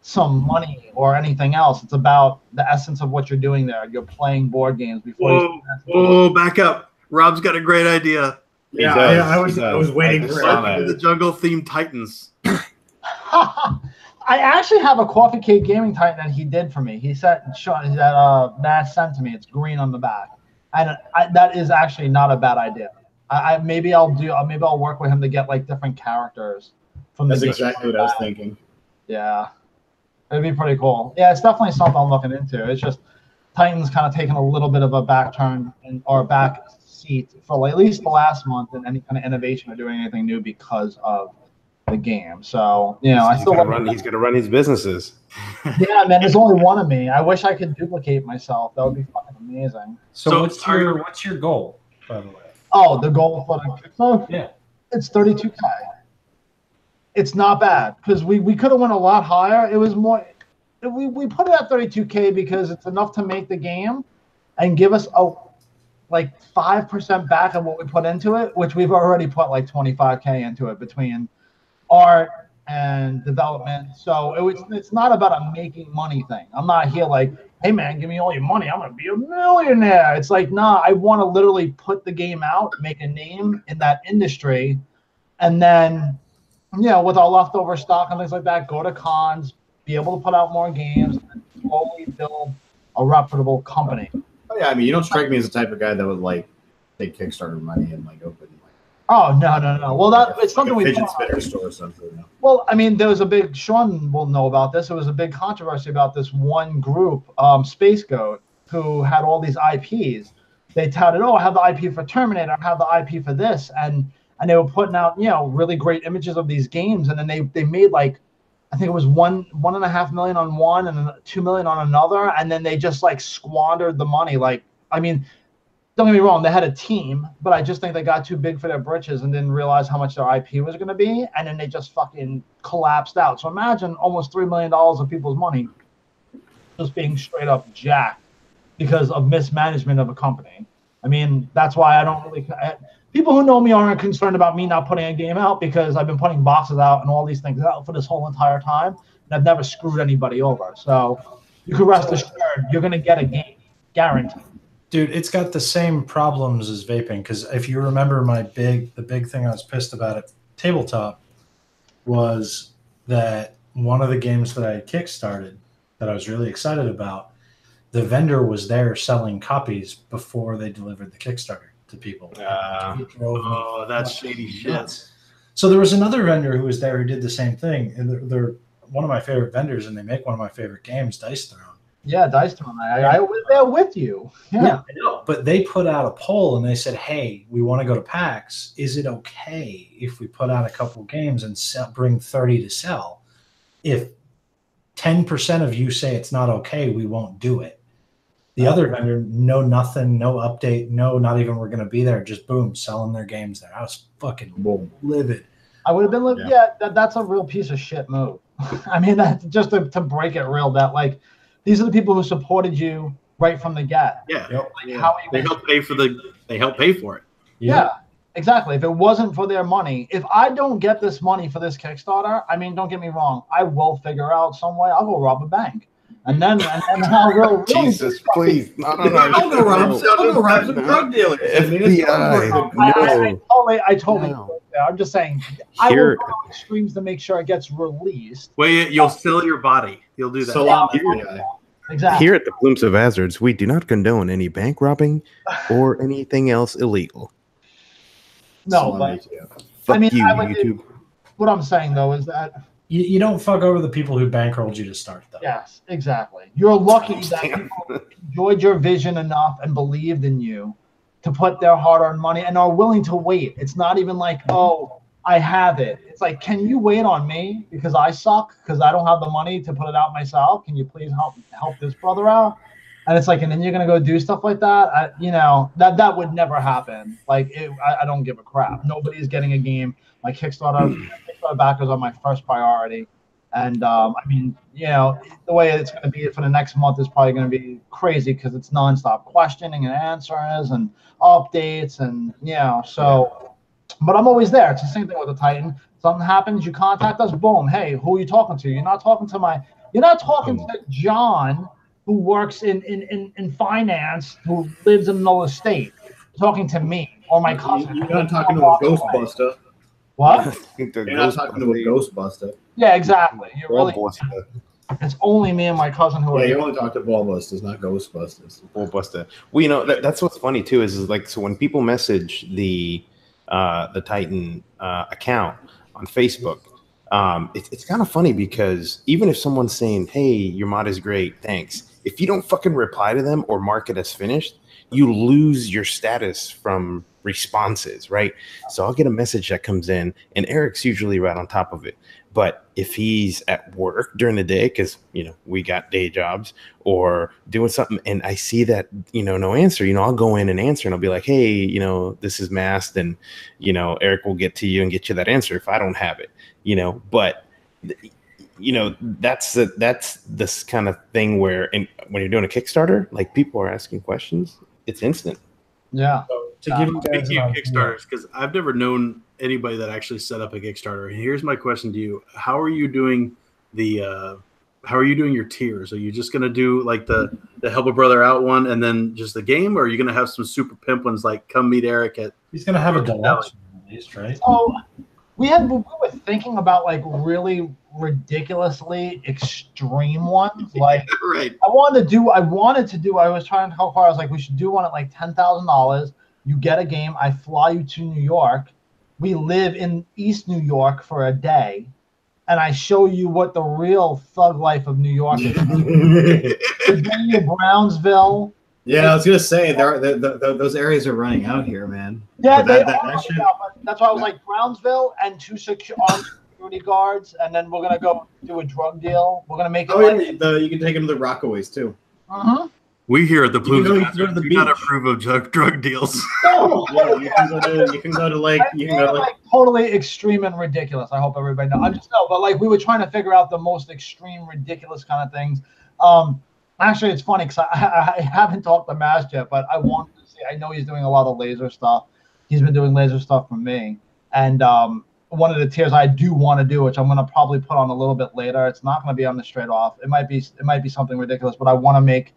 some money or anything else. It's about the essence of what you're doing there. You're playing board games before. Back up. Rob's got a great idea. I was waiting for the jungle themed Titans. I actually have a Coffee Cake Gaming Titan that he did for me. He said that Matt sent to me. It's green on the back. And that is actually not a bad idea. Maybe I'll work with him to get like different characters from the game. That's exactly what I was thinking. Yeah, it'd be pretty cool. Yeah, it's definitely something I'm looking into. It's just Titan's kind of taken a little bit of a back turn or back seat for like at least the last month in any kind of innovation or doing anything new because of the game. So he's gonna run his businesses. Yeah, man, there's only one of me. I wish I could duplicate myself. That would be fucking amazing. So what's your goal, by the way? Oh, the goal for the Kickstarter? It's 32K. It's not bad because we could have went a lot higher. It was more. We put it at 32K because it's enough to make the game and give us like 5% back on what we put into it, which we've already put like 25K into it between art and development. So it's not about a making money thing. I'm not here like, hey man, give me all your money, I'm gonna be a millionaire. It's like, nah, I want to literally put the game out, make a name in that industry, and then with our leftover stock and things like that, go to cons, be able to put out more games, and slowly build a reputable company. Oh yeah, I mean, you don't strike me as the type of guy that would like take Kickstarter money and like open like Oh no. Well, it's something we fidget spinner store or something. Well, I mean, there was a big. Sean will know about this. There was a big controversy about this one group, Space Goat, who had all these IPs. They touted, "Oh, I have the IP for Terminator. I have the IP for this," and they were putting out, really great images of these games, and then they made like, I think it was $1.5 million on one and $2 million on another, and then they just like squandered the money. Like, I mean, don't get me wrong, they had a team, but I just think they got too big for their britches and didn't realize how much their IP was going to be, and then they just fucking collapsed out. So imagine almost $3 million of people's money just being straight up jacked because of mismanagement of a company. I mean, that's why I don't really. People who know me aren't concerned about me not putting a game out, because I've been putting boxes out and all these things out for this whole entire time, and I've never screwed anybody over. So you can rest assured you're going to get a game, guaranteed. Dude, it's got the same problems as vaping, because if you remember the big thing I was pissed about at Tabletop was that one of the games that I had kickstarted that I was really excited about, the vendor was there selling copies before they delivered the Kickstarter to people. That's shady shit. So there was another vendor who was there who did the same thing, and they're one of my favorite vendors, and they make one of my favorite games, Dice Throne. Yeah, Dice Throne. I was there with you. Yeah, I know. But they put out a poll and they said, "Hey, we want to go to PAX. Is it okay if we put out a couple games and bring 30 to sell? If 10% of you say it's not okay, we won't do it." The other vendor, no nothing, no update, no, not even we're going to be there. Just boom, selling their games there. I was fucking livid. I would have been livid. Yeah, that's a real piece of shit move. I mean, that's just to break it real. That like, these are the people who supported you right from the get. Yeah, like, how are you they help pay for They help pay for it. Yeah, exactly. If it wasn't for their money, if I don't get this money for this Kickstarter, I mean, don't get me wrong, I will figure out some way. I'll go rob a bank. And then I'll go. Jesus, please! I'll go rob some drug dealers. FBI, I totally. No. I'm just saying. I will go to extremes to make sure it gets released. Wait, you'll sell your body. You'll do that. So exactly. Here at the Plumes of Hazards, we do not condone any bank robbing or anything else illegal. No, but I mean, YouTube. What I'm saying though is that. You don't fuck over the people who bankrolled you to start, though. Yes, exactly. You're lucky that people enjoyed your vision enough and believed in you to put their hard-earned money and are willing to wait. It's not even like, oh, I have it. It's like, can you wait on me because I suck, because I don't have the money to put it out myself? Can you please help this brother out? And it's like, and then you're gonna go do stuff like that. That would never happen. Like, I don't give a crap. Nobody's getting a game. My Kickstarter backers are my first priority, and I mean, the way it's going to be for the next month is probably going to be crazy because it's nonstop questioning and answers and updates, and so. But I'm always there. It's the same thing with the Titan. Something happens, you contact us. Boom. Hey, who are you talking to? You're not talking to John, who works in finance, who lives in another state. You're talking to me or my cousin. You're not talking to a Ghostbuster. What? You're not talking to a Ghostbuster. Yeah, exactly. It's only me and my cousin who are. You only talk to Ballbusters, not Ghostbusters. Ballbuster. Well, that's what's funny too. Is like, so when people message the Titan account on Facebook, it's kind of funny because even if someone's saying, "Hey, your mod is great, thanks," if you don't fucking reply to them or mark it as finished, you lose your status from responses, right? So I'll get a message that comes in, and Eric's usually right on top of it. But if he's at work during the day, because we got day jobs, or doing something, and I see that no answer, I'll go in and answer, and I'll be like, "Hey, this is masked," and Eric will get to you and get you that answer if I don't have it, But that's this kind of thing where, when you're doing a Kickstarter, like, people are asking questions, it's instant. Yeah. To give you guys Kickstarters, because I've never known anybody that actually set up a Kickstarter. And here's my question to you: how are you doing your tiers? Are you just gonna do like the help a brother out one and then just the game, or are you gonna have some super pimp ones like come meet Eric at? He's gonna have a deluxe at least, right? Oh, we were thinking about like really ridiculously extreme ones. Like, right. I was trying to help her. I was like, we should do one at like $10,000. You get a game. I fly you to New York. we live in East New York for a day, and I show you what the real thug life of New York is. Virginia, Brownsville. Yeah, I was gonna say those areas are running out here, man. Yeah, but they that are. shit, But that's why I was like Brownsville and two armed security guards, and then we're gonna go do a drug deal. We're gonna make it. You can take them to the Rockaways too. We here at the Plumes of Hazard do not approve of drug deals. No, Yeah, you can go to like totally extreme and ridiculous. I hope everybody knows. I just know, but like we were trying to figure out the most extreme, ridiculous kind of things. Actually, it's funny because I haven't talked to Mass yet, but I wanted to see. I know he's doing a lot of laser stuff. He's been doing laser stuff for me, and one of the tiers I do want to do, which I'm going to probably put on a little bit later. It's not going to be on the straight off. It might be something ridiculous, but I want to make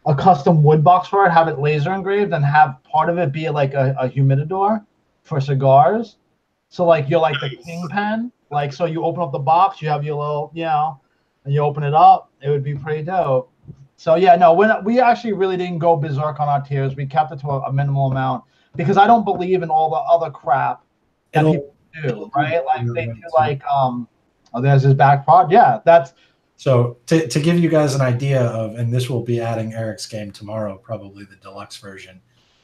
a custom wood box for it, have it laser engraved, and have part of it be like a humidor for cigars. So like you're like the kingpin, like so you open up the box, you have your little, and you open it up. It would be pretty dope. So yeah, no, we actually really didn't go berserk on our tiers. We kept it to a minimal amount because I don't believe in all the other crap that people do, right? Like they do like there's his back pod. Yeah, that's. So to give you guys an idea of, and this will be adding Eric's game tomorrow, probably the deluxe version,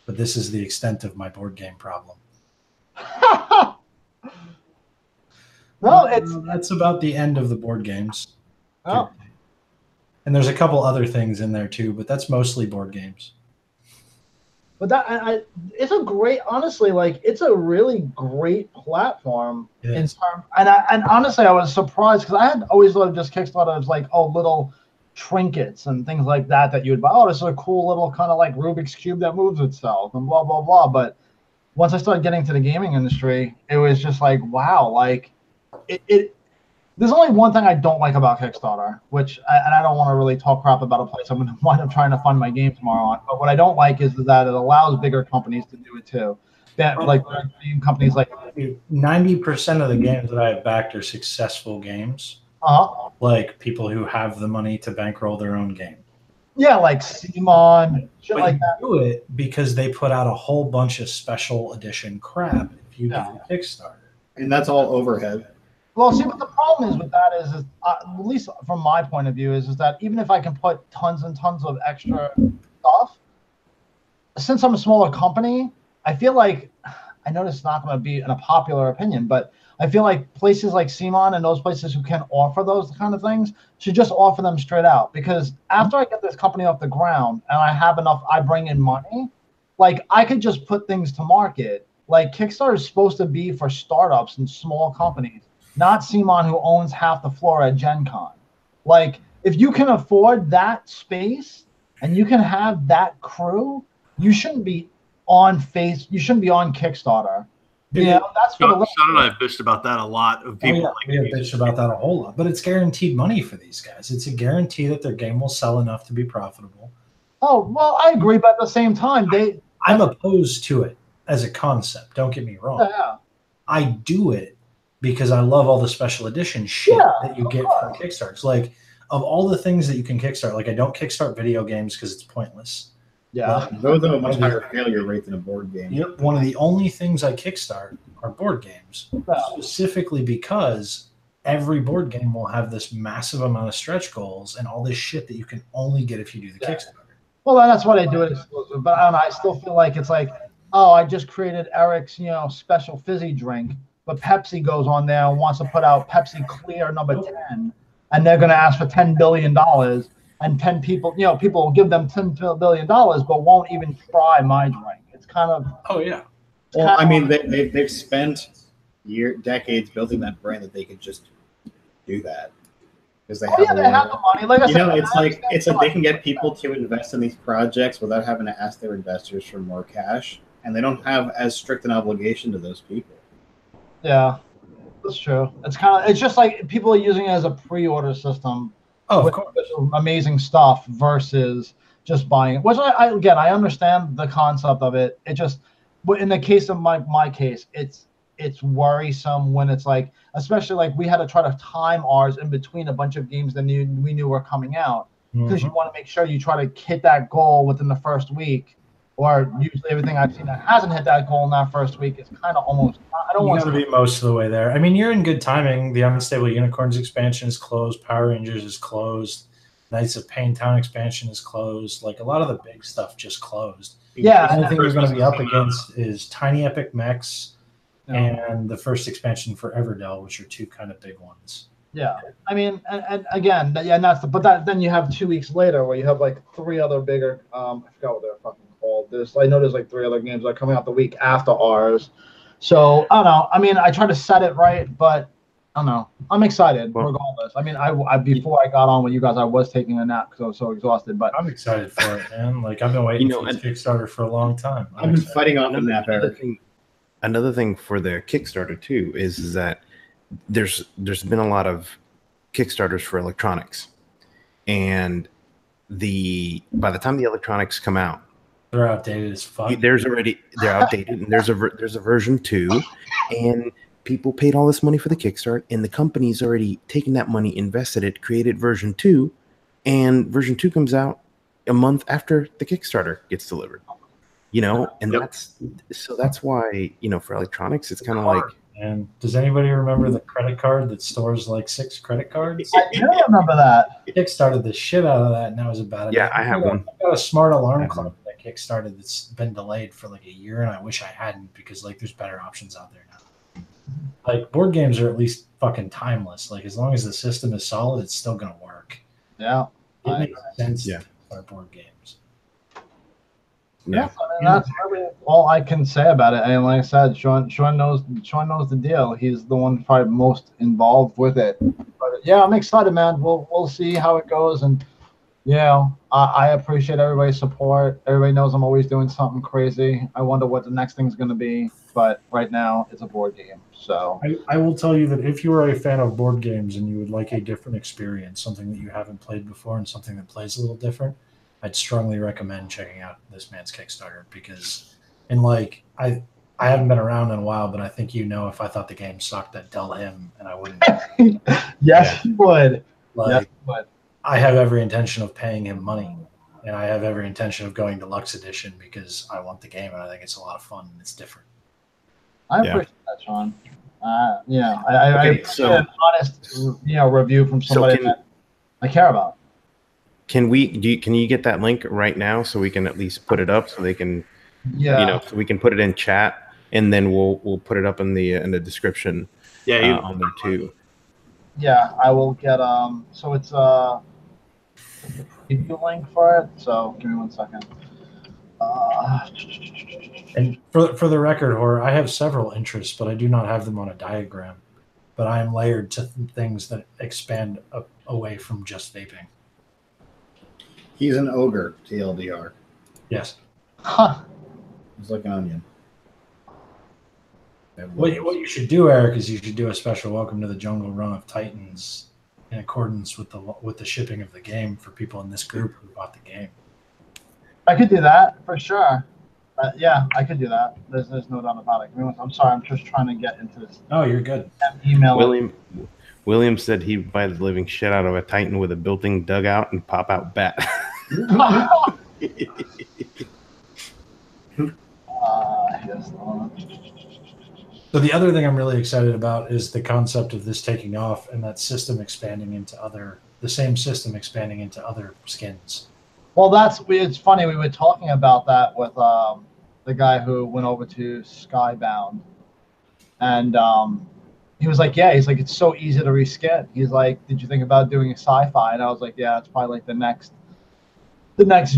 but this is the extent of my board game problem. No, that's about the end of the board games. Oh. And there's a couple other things in there too, but that's mostly board games. But that it's a great, honestly, like it's a really great platform in terms. And honestly, I was surprised because I had always thought of just Kickstarter as like little trinkets and things like that you would buy. Oh, this is a cool little kind of like Rubik's cube that moves itself and blah blah blah. But once I started getting to the gaming industry, it was just like wow, like it. There's only one thing I don't like about Kickstarter, and I don't want to really talk crap about a place I'm going to wind up trying to fund my game tomorrow on. But what I don't like is that it allows bigger companies to do it too. That like companies like 90% of the games that I have backed are successful games. Like people who have the money to bankroll their own game. Yeah, like Simon, shit but like that. Do it because they put out a whole bunch of special edition crap if you do Kickstarter, and that's all overhead. Well, see, what the problem is with that is at least from my point of view, is that even if I can put tons and tons of extra stuff, since I'm a smaller company, I feel like, I know this is not going to be a popular opinion, but I feel like places like Simon and those places who can offer those kind of things should just offer them straight out. Because after I get this company off the ground and I have enough, I bring in money, like I could just put things to market. Like Kickstarter is supposed to be for startups and small companies. Not Simon, who owns half the floor at Gen Con. Like, if you can afford that space and you can have that crew, you shouldn't be on Kickstarter. Yeah, that's for Sean and I have bitched about that a lot. Of people, we have bitched about that a whole lot. But it's guaranteed money for these guys. It's a guarantee that their game will sell enough to be profitable. Oh well, I agree, but at the same time, I'm opposed to it as a concept. Don't get me wrong. Yeah. I do it because I love all the special edition shit that you get from Kickstarts. Like, of all the things that you can Kickstart, like I don't Kickstart video games because it's pointless. Yeah. Those have a much higher failure rate than a board game. Yep. One of the only things I Kickstart are board games, specifically because every board game will have this massive amount of stretch goals and all this shit that you can only get if you do the Kickstarter. Well, that's why they do it exclusive. But I don't know. I still feel like it's like, oh, I just created Eric's, special fizzy drink. But Pepsi goes on there and wants to put out Pepsi Clear number 10, and they're going to ask for $10 billion, and 10 people, people will give them $10 billion, but won't even try my drink. It's kind of. Oh yeah. Well, I mean, they've spent decades building that brand that they could just do that because they have the money. Like I said, it's like they can get people to invest in these projects without having to ask their investors for more cash, and they don't have as strict an obligation to those people. Yeah, that's true. It's just like people are using it as a pre-order system. Oh, with amazing stuff versus just buying it. Which I understand the concept of it. It just, but in the case of my case, it's worrisome when it's like, especially like we had to try to time ours in between a bunch of games that we knew were coming out because you want to make sure you try to hit that goal within the first week. or usually everything I've seen that hasn't hit that goal in that first week is kind of almost. I don't want to be most of the way there. I mean, you're in good timing. The Unstable Unicorns expansion is closed. Power Rangers is closed. Knights of Paintown expansion is closed. Like a lot of the big stuff just closed. Yeah, the only thing you're going to be up against is Tiny Epic Mechs and the first expansion for Everdell, which are two kind of big ones. Yeah, I mean, and again, and that's then you have 2 weeks later where you have like 3 other bigger. I forgot what they're fucking called. I know there's like 3 other games that are coming out the week after ours. So I don't know. I mean, I try to set it right, but I don't know. I'm excited regardless. I mean, I before I got on with you guys, I was taking a nap because I was so exhausted. But I'm excited for it, man. Like I've been waiting for this Kickstarter for a long time. I've been fighting off a nap, Eric. Another thing for the Kickstarter too is that there's been a lot of Kickstarters for electronics, and by the time the electronics come out, they're outdated as fuck. They're outdated, and there's a version 2, and people paid all this money for the Kickstarter, and the company's already taken that money, invested it, created version 2, and version 2 comes out a month after the Kickstarter gets delivered. And that's why for electronics it's kind of like. And does anybody remember the credit card that stores like 6 credit cards? I do remember that. Kickstarted the shit out of that, and that was about it. Yeah, I have one. I got a smart alarm clock that Kickstarted that's been delayed for like a year, and I wish I hadn't because like there's better options out there now. Like board games are at least fucking timeless. Like as long as the system is solid, it's still gonna work. Yeah, it makes sense for board games. Yeah, I mean, that's really all I can say about it. And like I said, Sean knows the deal. He's the one probably most involved with it. But yeah, I'm excited, man. We'll see how it goes. And I appreciate everybody's support. Everybody knows I'm always doing something crazy. I wonder what the next thing's going to be. But right now, it's a board game. So I will tell you that if you are a fan of board games and you would like a different experience, something that you haven't played before and something that plays a little different, I'd strongly recommend checking out this man's Kickstarter because, I haven't been around in a while, but I think if I thought the game sucked, I'd tell him, and I wouldn't. Yes, you would. Yes, but I have every intention of paying him money, and I have every intention of going deluxe edition because I want the game, and I think it's a lot of fun and it's different. I appreciate that, Sean. I appreciate an honest, review from somebody that I care about. Can you get that link right now so we can at least put it up so they can, so we can put it in chat and then we'll put it up in the description. Yeah, on there too. Yeah, I will get So it's a preview link for it. So give me 1 second. And for the record, Horror, I have several interests, but I do not have them on a diagram. But I am layered to things that expand away from just vaping. He's an ogre, TLDR. Yes. Huh. He's like an onion. What you should do, Eric, is you should do a special welcome to the Jungle Run of Titans in accordance with the shipping of the game for people in this group who bought the game. I could do that for sure. Yeah, I could do that. There's no doubt about it. I'm sorry, I'm just trying to get into this. Oh, you're good. Email. William said he'd buy the living shit out of a Titan with a built-in dugout and pop-out bat. So the other thing I'm really excited about is the concept of this taking off and that system expanding into the same system expanding into other skins. Well, it's funny. We were talking about that with the guy who went over to Skybound, and he was like, he's like, it's so easy to reskin. He's like, did you think about doing a sci-fi? And I was like, yeah, it's probably like the next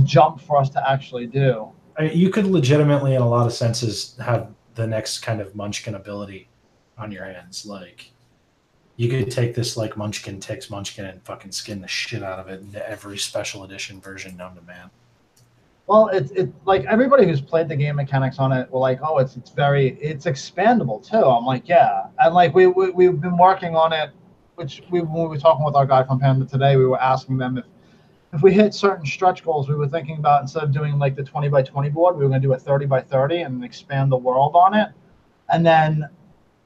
jump for us to actually do. I mean, you could legitimately, in a lot of senses, have the next kind of Munchkin ability on your hands. Like, you could take this like Munchkin takes Munchkin and fucking skin the shit out of it into every special edition version known to man. Well, it's like everybody who's played the game mechanics on it were like, oh, it's expandable too. I'm like, yeah, and like we've been working on it, which when we were talking with our guy from Panda today, we were asking them if we hit certain stretch goals, we were thinking about instead of doing like the 20x20 board, we were going to do a 30x30 and expand the world on it, and then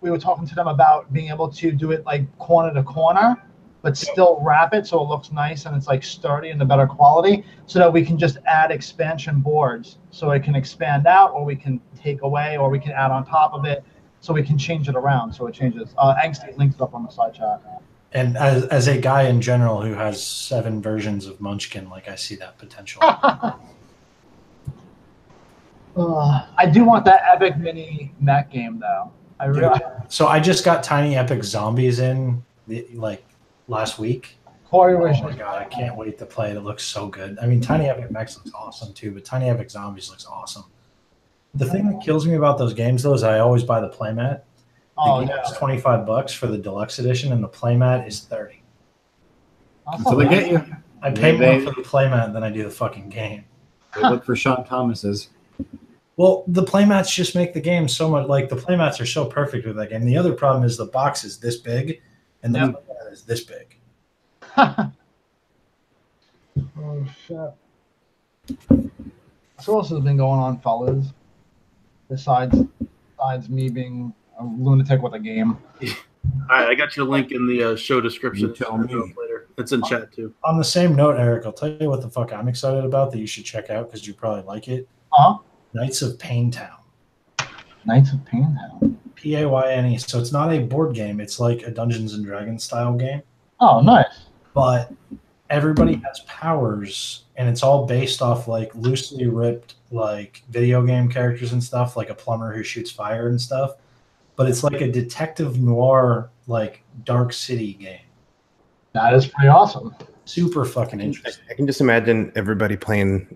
we were talking to them about being able to do it like corner to corner, but still wrap it so it looks nice and it's like sturdy and the better quality, so that we can just add expansion boards, so it can expand out, or we can take away, or we can add on top of it, so we can change it around so it changes. Angsty links it up on the side chat. And as a guy in general who has 7 versions of Munchkin, like, I see that potential. I do want that epic mini mech game though. I really. So I just got Tiny Epic Zombies in like last week. Corey, oh my god, I can't wait to play it. It looks so good. I mean, Tiny Epic Mechs looks awesome too, but Tiny Epic Zombies looks awesome. The thing that kills me about those games, though, is I always buy the playmat. The game is $25 for the deluxe edition, and the playmat is $30. So they get you. I pay more for the playmat than I do the fucking game. They look for Sean Thomas's. Well, the playmats just make the game so much. Like, the playmats are so perfect with that game. The other problem is the box is this big, and the playmat is this big. Oh shit! So what else has been going on, fellas? Besides me being a lunatic with a game. All right, I got you a link in the show description. You tell me later. It's in chat too. On the same note, Eric, I'll tell you what the fuck I'm excited about that you should check out because you probably like it. Knights of Paintown. Knights of Paintown. Payne. So it's not a board game. It's like a Dungeons and Dragons style game. Oh, nice. But everybody has powers, and it's all based off like loosely ripped like video game characters and stuff, like a plumber who shoots fire and stuff. But it's like a detective noir, like Dark City game. That is pretty awesome. Super fucking interesting. I can just imagine everybody playing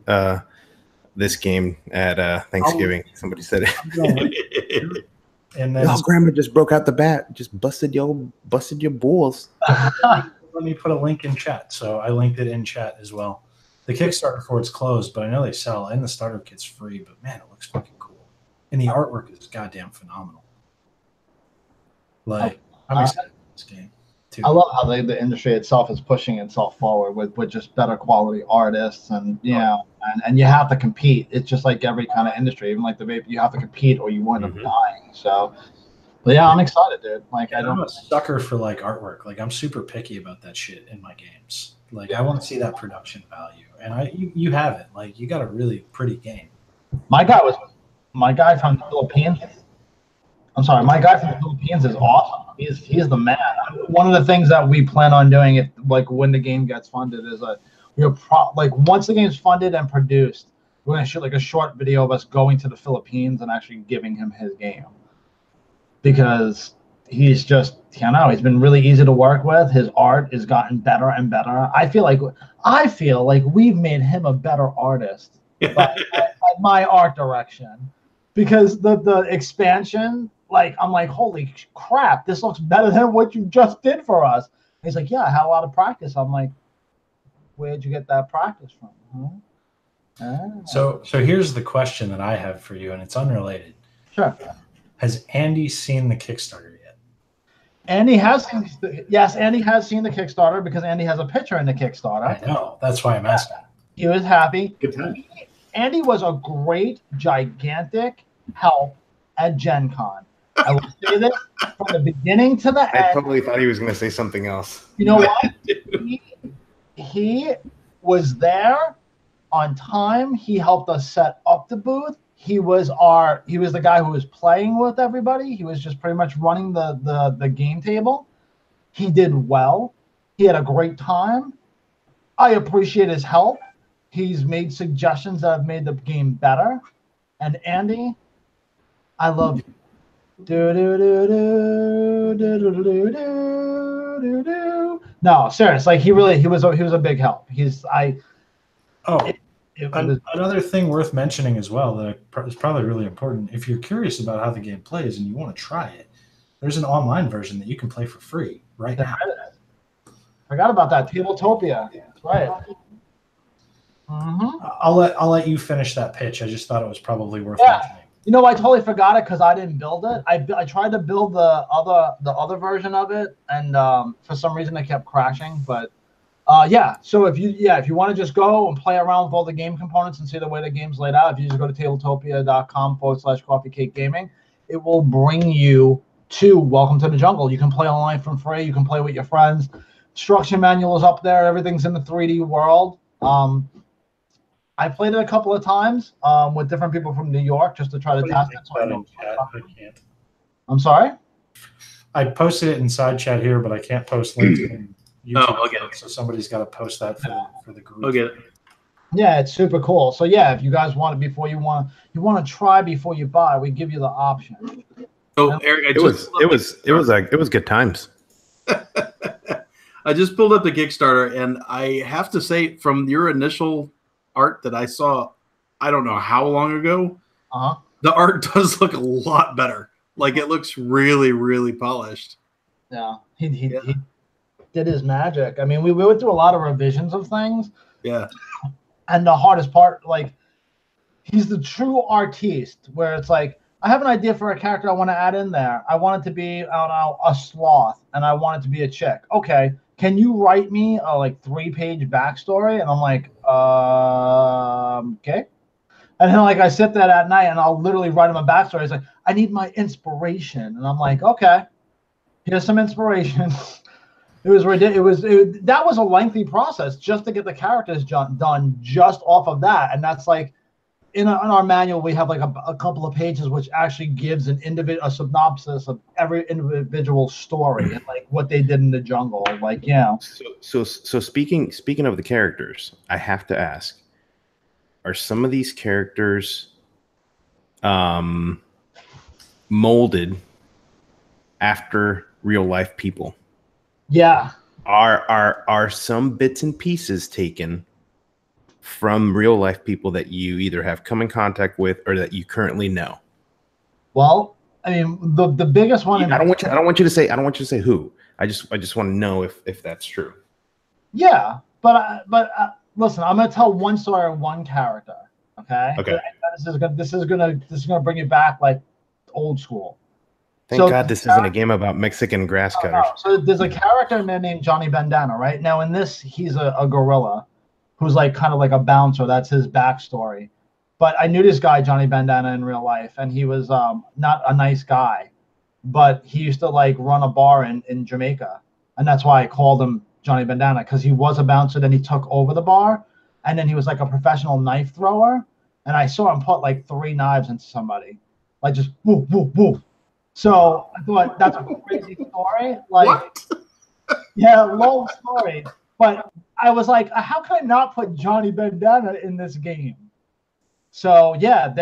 this game at Thanksgiving. Somebody said it. And then Grandma just broke out the bat, just busted your balls. Let me put a link in chat. So I linked it in chat as well. The Kickstarter for it's closed, but I know they sell, and the starter kit's free. But man, it looks fucking cool, and the artwork is goddamn phenomenal. Like, I'm excited for this game too. I love how the industry itself is pushing itself forward with just better quality artists, and and you have to compete. It's just like every kind of industry, even like the vape, you have to compete or you wind up dying. So, but yeah, I'm excited, dude. Like, I'm a sucker for like artwork. Like, I'm super picky about that shit in my games. Like, I want to see that production value, and you have it. Like, you got a really pretty game. My guy from the Philippines. I'm sorry, my guy from the Philippines is awesome. He's the man. One of the things that we plan on doing, if like when the game gets funded, is like once the game's funded and produced, we're gonna shoot like a short video of us going to the Philippines and actually giving him his game, because he's just, he's been really easy to work with. His art has gotten better and better. I feel like we've made him a better artist by my art direction, because the expansion, like, I'm like, holy crap, this looks better than what you just did for us. And he's like, yeah, I had a lot of practice. I'm like, where'd you get that practice from? So here's the question that I have for you, and it's unrelated. Sure. Has Andy seen the Kickstarter yet? Andy has seen the Kickstarter, because Andy has a picture in the Kickstarter. I know. That's why I'm asking. He was happy. Good time. Andy was a great, gigantic help at Gen Con. I will say this from the beginning to the end. I totally thought he was going to say something else. You know what? He was there on time. He helped us set up the booth. He was the guy who was playing with everybody. He was just pretty much running the game table. He did well. He had a great time. I appreciate his help. He's made suggestions that have made the game better. And Andy, I love you. No, serious. Like, he was a big help. Another thing worth mentioning as well that is probably really important. If you're curious about how the game plays and you want to try it, there's an online version that you can play for free right now. Forgot about that. Tabletopia. That's right. I'll let you finish that pitch. I just thought it was probably worth mentioning. You know, I totally forgot it because I didn't build it. I tried to build the other version of it, and for some reason it kept crashing. But so if you want to just go and play around with all the game components and see the way the game's laid out, if you just go to tabletopia.com/coffeecakegaming, it will bring you to Welcome to the Jungle. You can play online for free. You can play with your friends. instruction manual is up there. Everything's in the 3D world. I played it a couple of times with different people from New York just to try to test it. So I know. I can't. I'm sorry? I posted it in side chat here, but I can't post links in YouTube. Oh, okay. So somebody's got to post that for the group. Okay. Yeah, it's super cool. So yeah, if you guys want it before you want to try before you buy, we give you the option. So Eric, It was good times. I just pulled up the Kickstarter, and I have to say, from your initial art that I saw, I don't know how long ago, the art does look a lot better. Like, it looks really, really polished. Yeah, he did his magic. I mean, we went through a lot of revisions of things. Yeah. And the hardest part, like, he's the true artiste, where it's like, I have an idea for a character I want to add in there. I want it to be, I don't know, a sloth, and I want it to be a chick. Okay, can you write me a, like, 3-page backstory? And I'm like, okay. And then, like, I sit there at night, and I'll literally write him a backstory. It's like, I need my inspiration. And I'm like, okay, here's some inspiration. It was ridiculous. That was a lengthy process just to get the characters done just off of that. And that's like, in our manual, we have like a couple of pages which actually gives a synopsis of every individual story and like what they did in the jungle. Like, So speaking of the characters, I have to ask: are some of these characters molded after real life people? Yeah. Are some bits and pieces taken from real life people that you either have come in contact with or that you currently know? Well, I mean, the biggest one. I don't want you to say who. I just want to know if that's true. Yeah, but listen, I'm gonna tell one story of one character. Okay. Okay. This is gonna bring it back like old school. Thank God this isn't a game about Mexican grass cutters. No. So there's a character in there named Johnny Bandana, right? Now in this, he's a gorilla who's like kind of like a bouncer. That's his backstory. But I knew this guy, Johnny Bandana, in real life, and he was not a nice guy. But he used to like run a bar in Jamaica. And that's why I called him Johnny Bandana, because he was a bouncer, then he took over the bar, and then he was like a professional knife thrower. And I saw him put like 3 knives into somebody. Like just woof, woof, woof. So I thought that's a crazy story. Like, what? Yeah, long story. But I was like, how can I not put Johnny Bandana in this game? So yeah,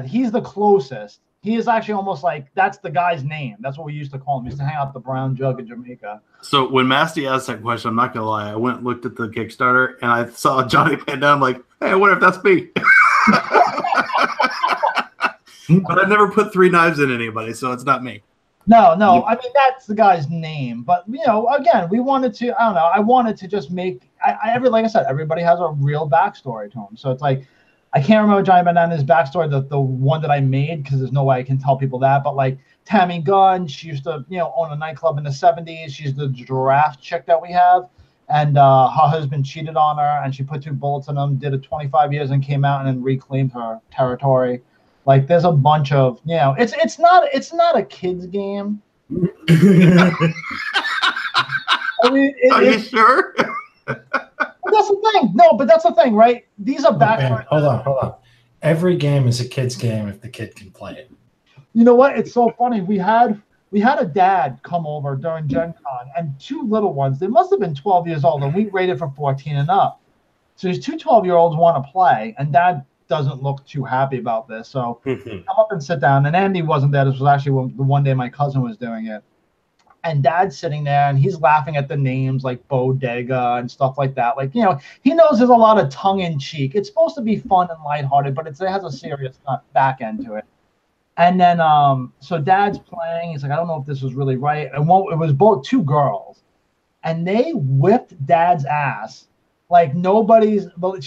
he's the closest. He is actually almost like that's the guy's name. That's what we used to call him. He used to hang out at the Brown Jug in Jamaica. So when Masty asked that question, I'm not gonna lie, I went and looked at the Kickstarter and I saw Johnny Bandana. I'm like, hey, I wonder if that's me. But I never put 3 knives in anybody, so it's not me. No. I mean, that's the guy's name. But, again, we wanted to, I don't know, I wanted to just make, like I said, everybody has a real backstory to him. So it's like, I can't remember Johnny Bandana's backstory, the one that I made, because there's no way I can tell people that. But, like, Tammy Gunn, she used to, own a nightclub in the 70s. She's the giraffe chick that we have. And her husband cheated on her, and she put 2 bullets in him, did it 25 years, and came out and then reclaimed her territory. Like, there's a bunch of, it's not a kid's game. I mean, are you sure? That's the thing. No, but that's the thing, right? These are backstories. Hold on. Every game is a kid's game if the kid can play it. You know what? It's so funny. We had a dad come over during Gen Con, and 2 little ones. They must have been 12 years old, and we rated for 14 and up. So these 2 12-year-olds want to play, and dad doesn't look too happy about this. So come up and sit down. And Andy wasn't there. This was actually the one day my cousin was doing it. And dad's sitting there and he's laughing at the names like Bodega and stuff like that. Like, he knows there's a lot of tongue in cheek. It's supposed to be fun and lighthearted, but it has a serious back end to it. And then, so dad's playing. He's like, I don't know if this was really right. And it was both 2 girls. And they whipped dad's ass. Like nobody's, but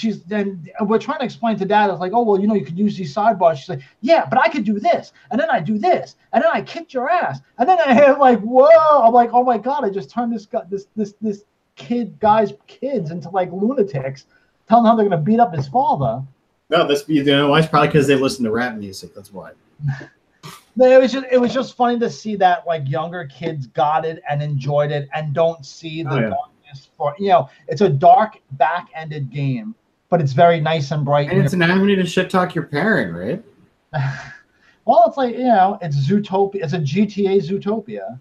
we're trying to explain to dad. It's like, oh, well, you could use these sidebars. She's like, yeah, but I could do this. And then I do this. And then I kicked your ass. And then I have like, whoa. I'm like, oh my God, I just turned this guy's kids into like lunatics, telling them how they're going to beat up his father. No, it's probably because they listen to rap music. That's why. It was just funny to see that like younger kids got it and enjoyed it and don't see the darkness for it's a dark back-ended game, but it's very nice and bright. And it's an avenue to shit talk your parent, right? Well, it's like it's Zootopia. It's a GTA Zootopia.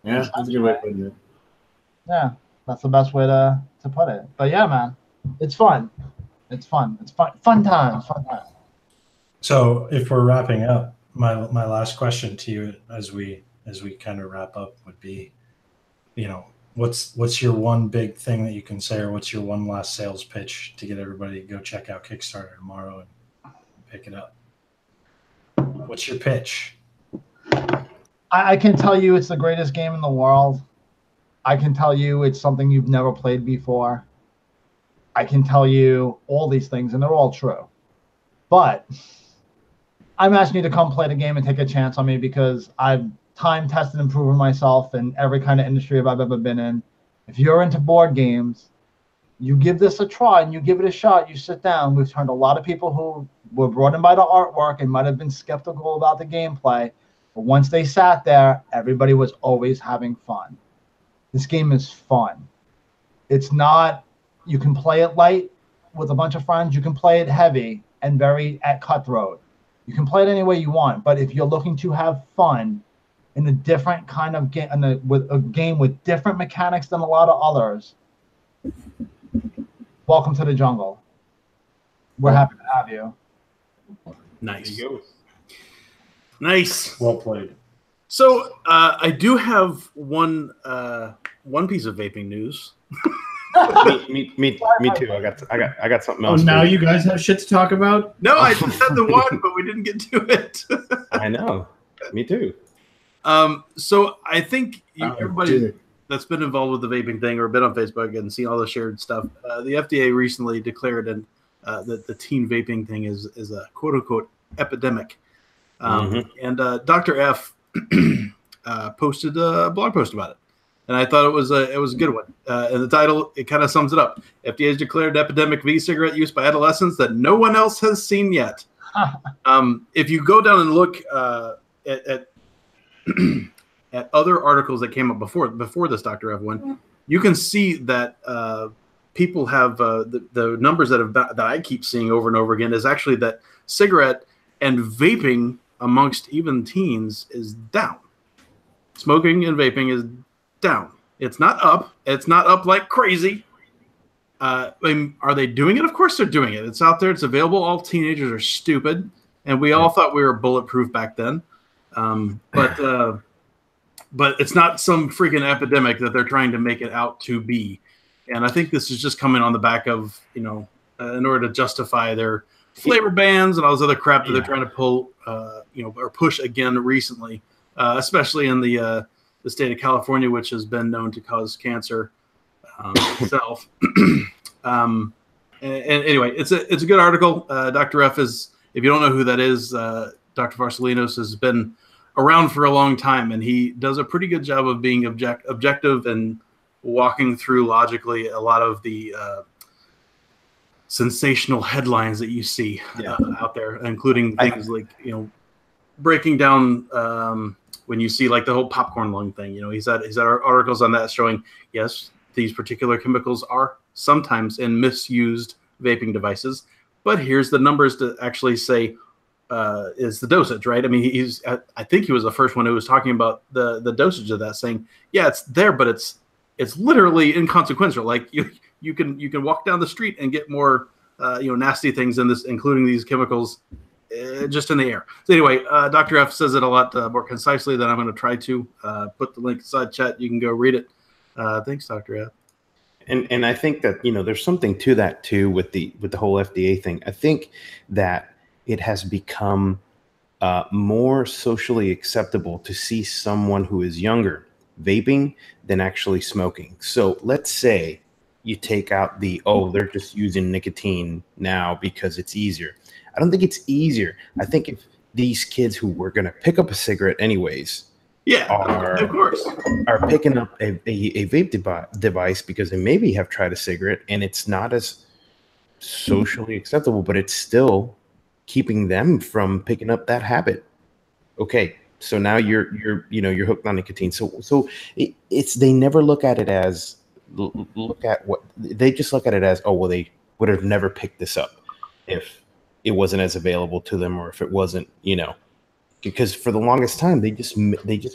Yeah, that's a good way of putting it. Yeah, that's the best way to put it. But yeah, man, it's fun. It's fun. It's fun. Fun times. Fun times. So if we're wrapping up, my last question to you as we kind of wrap up would be, what's your one big thing that you can say, or what's your one last sales pitch to get everybody to go check out Kickstarter tomorrow and pick it up? What's your pitch? I can tell you it's the greatest game in the world. I can tell you it's something you've never played before. I can tell you all these things, and they're all true. But I'm asking you to come play the game and take a chance on me because I've time tested and proven myself in every kind of industry I've ever been in. If you're into board games, you give this a try and you give it a shot. You sit down. We've turned a lot of people who were brought in by the artwork and might have been skeptical about the gameplay. But once they sat there, everybody was always having fun. This game is fun. It's not, you can play it light with a bunch of friends. You can play it heavy and very at cutthroat. You can play it any way you want, but if you're looking to have fun in a different kind of game, with a game with different mechanics than a lot of others, welcome to the jungle. We're happy to have you. Nice. There you go. Nice. Well played. So I do have one piece of vaping news. me too. I got something else. Oh, now you guys have shit to talk about? No, I just said the one, but we didn't get to it. I know. Me too. So I think everybody that's been involved with the vaping thing or been on Facebook and seen all the shared stuff, the FDA recently declared that the teen vaping thing is a quote unquote epidemic. And Dr. F posted a blog post about it. And I thought it was a good one. And the title, it kind of sums it up. FDA has declared epidemic e-cigarette use by adolescents that no one else has seen yet. If you go down and look at other articles that came up before this Dr. F one, you can see that people have the numbers that I keep seeing over and over again is actually that cigarette and vaping amongst even teens is down. Smoking and vaping is down. It's not up. It's not up like crazy. I mean, are they doing it? Of course they're doing it. It's out there. It's available. All teenagers are stupid, and we all thought we were bulletproof back then. But it's not some freaking epidemic that they're trying to make it out to be. And I think this is just coming on the back of, in order to justify their flavor bans and all this other crap that they're trying to pull, or push again recently, especially in the state of California, which has been known to cause cancer itself. And anyway, it's a good article. Dr. F is, if you don't know who that is, Dr. Varsalinos has been around for a long time, and he does a pretty good job of being objective and walking through logically a lot of the sensational headlines that you see out there, including things like, breaking down when you see like the whole popcorn lung thing. He's had articles on that showing, yes, these particular chemicals are sometimes in misused vaping devices, but here's the numbers to actually say is the dosage, right? I mean, I think he was the first one who was talking about the dosage of that, saying, yeah, it's there, but it's literally inconsequential. Like you can walk down the street and get more nasty things in this, including these chemicals, just in the air. So anyway, Dr. F says it a lot more concisely than I'm going to try to. Put the link inside chat. You can go read it. Thanks, Dr. F. And I think that there's something to that too with the whole FDA thing. I think that it has become more socially acceptable to see someone who is younger vaping than actually smoking. So let's say you take out they're just using nicotine now because it's easier. I don't think it's easier. I think if these kids who were going to pick up a cigarette anyways, of course, are picking up a vape device because they maybe have tried a cigarette and it's not as socially acceptable, but it's still keeping them from picking up that habit. Okay, so now you're hooked on nicotine. So it's they never look at it as look at what they just look at it as. Oh well, they would have never picked this up if it wasn't as available to them, or if it wasn't, because for the longest time they just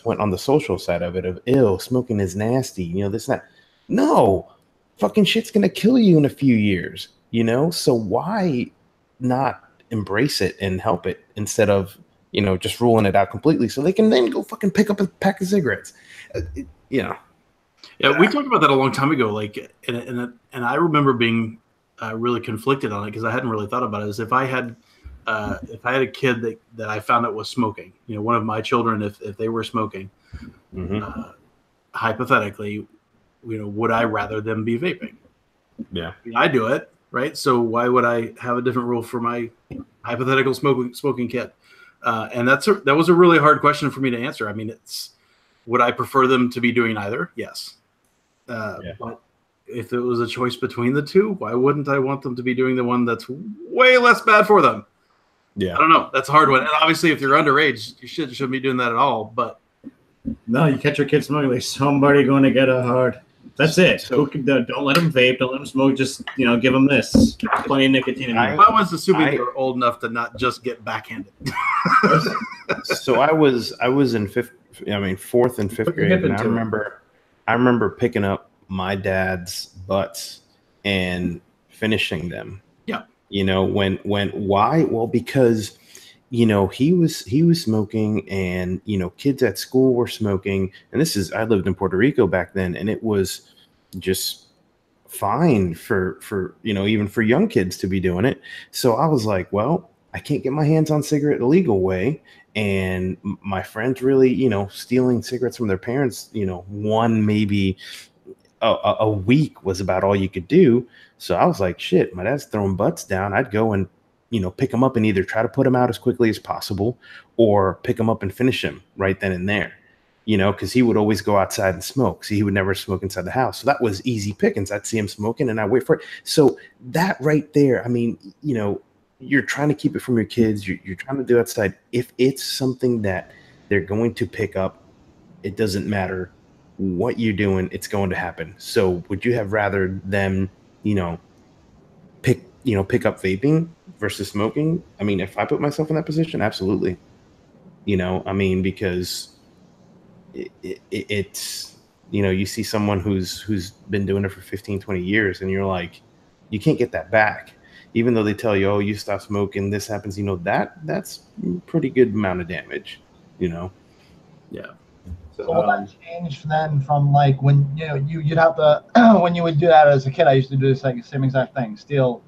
went on the social side of it of ew, smoking is nasty, this and that. No, fucking shit's gonna kill you in a few years, so why not embrace it and help it instead of just ruling it out completely so they can then go fucking pick up a pack of cigarettes. Yeah, we talked about that a long time ago, like, and I remember being really conflicted on it because I hadn't really thought about it. As if I had a kid that I found out was smoking, one of my children, if they were smoking, hypothetically, would I rather them be vaping? Yeah, I do it, right? So why would I have a different rule for my hypothetical smoking kid? And that was a really hard question for me to answer. I mean, would I prefer them to be doing either? Yes. But if it was a choice between the two, why wouldn't I want them to be doing the one that's way less bad for them? Yeah. I don't know. That's a hard one. And obviously, if you're underage, you shouldn't be doing that at all. But no, you catch your kid smoking, like somebody going to get a hard. That's it. So don't let them vape. Don't let them smoke. Just give them this. Plenty of nicotine. I was assuming they were old enough to not just get backhanded. So I was in fourth and fifth grade, and I remember picking up my dad's butts and finishing them. Yeah. Why? Well, because he was smoking, and kids at school were smoking, and I lived in Puerto Rico back then, and it was just fine for even for young kids to be doing it. So I was like, well, I can't get my hands on cigarette the legal way, and my friends really stealing cigarettes from their parents, one maybe a week was about all you could do. So I was like, shit, my dad's throwing butts down. I'd go and pick them up and either try to put them out as quickly as possible or pick them up and finish them right then and there, because he would always go outside and smoke. So he would never smoke inside the house. So that was easy pickings. I'd see him smoking and I'd wait for it. So that right there, I mean, you're trying to keep it from your kids. You're trying to do outside. If it's something that they're going to pick up, it doesn't matter what you're doing, it's going to happen. So would you have rather them, pick up vaping versus smoking? I mean, if I put myself in that position, absolutely. Because it's you see someone who's been doing it for 15, 20 years, and you're like, you can't get that back. Even though they tell you, oh, you stop smoking, this happens, that's a pretty good amount of damage, Yeah. So will that change then from like when you'd have to when you would do that as a kid? I used to do this like same exact thing: steal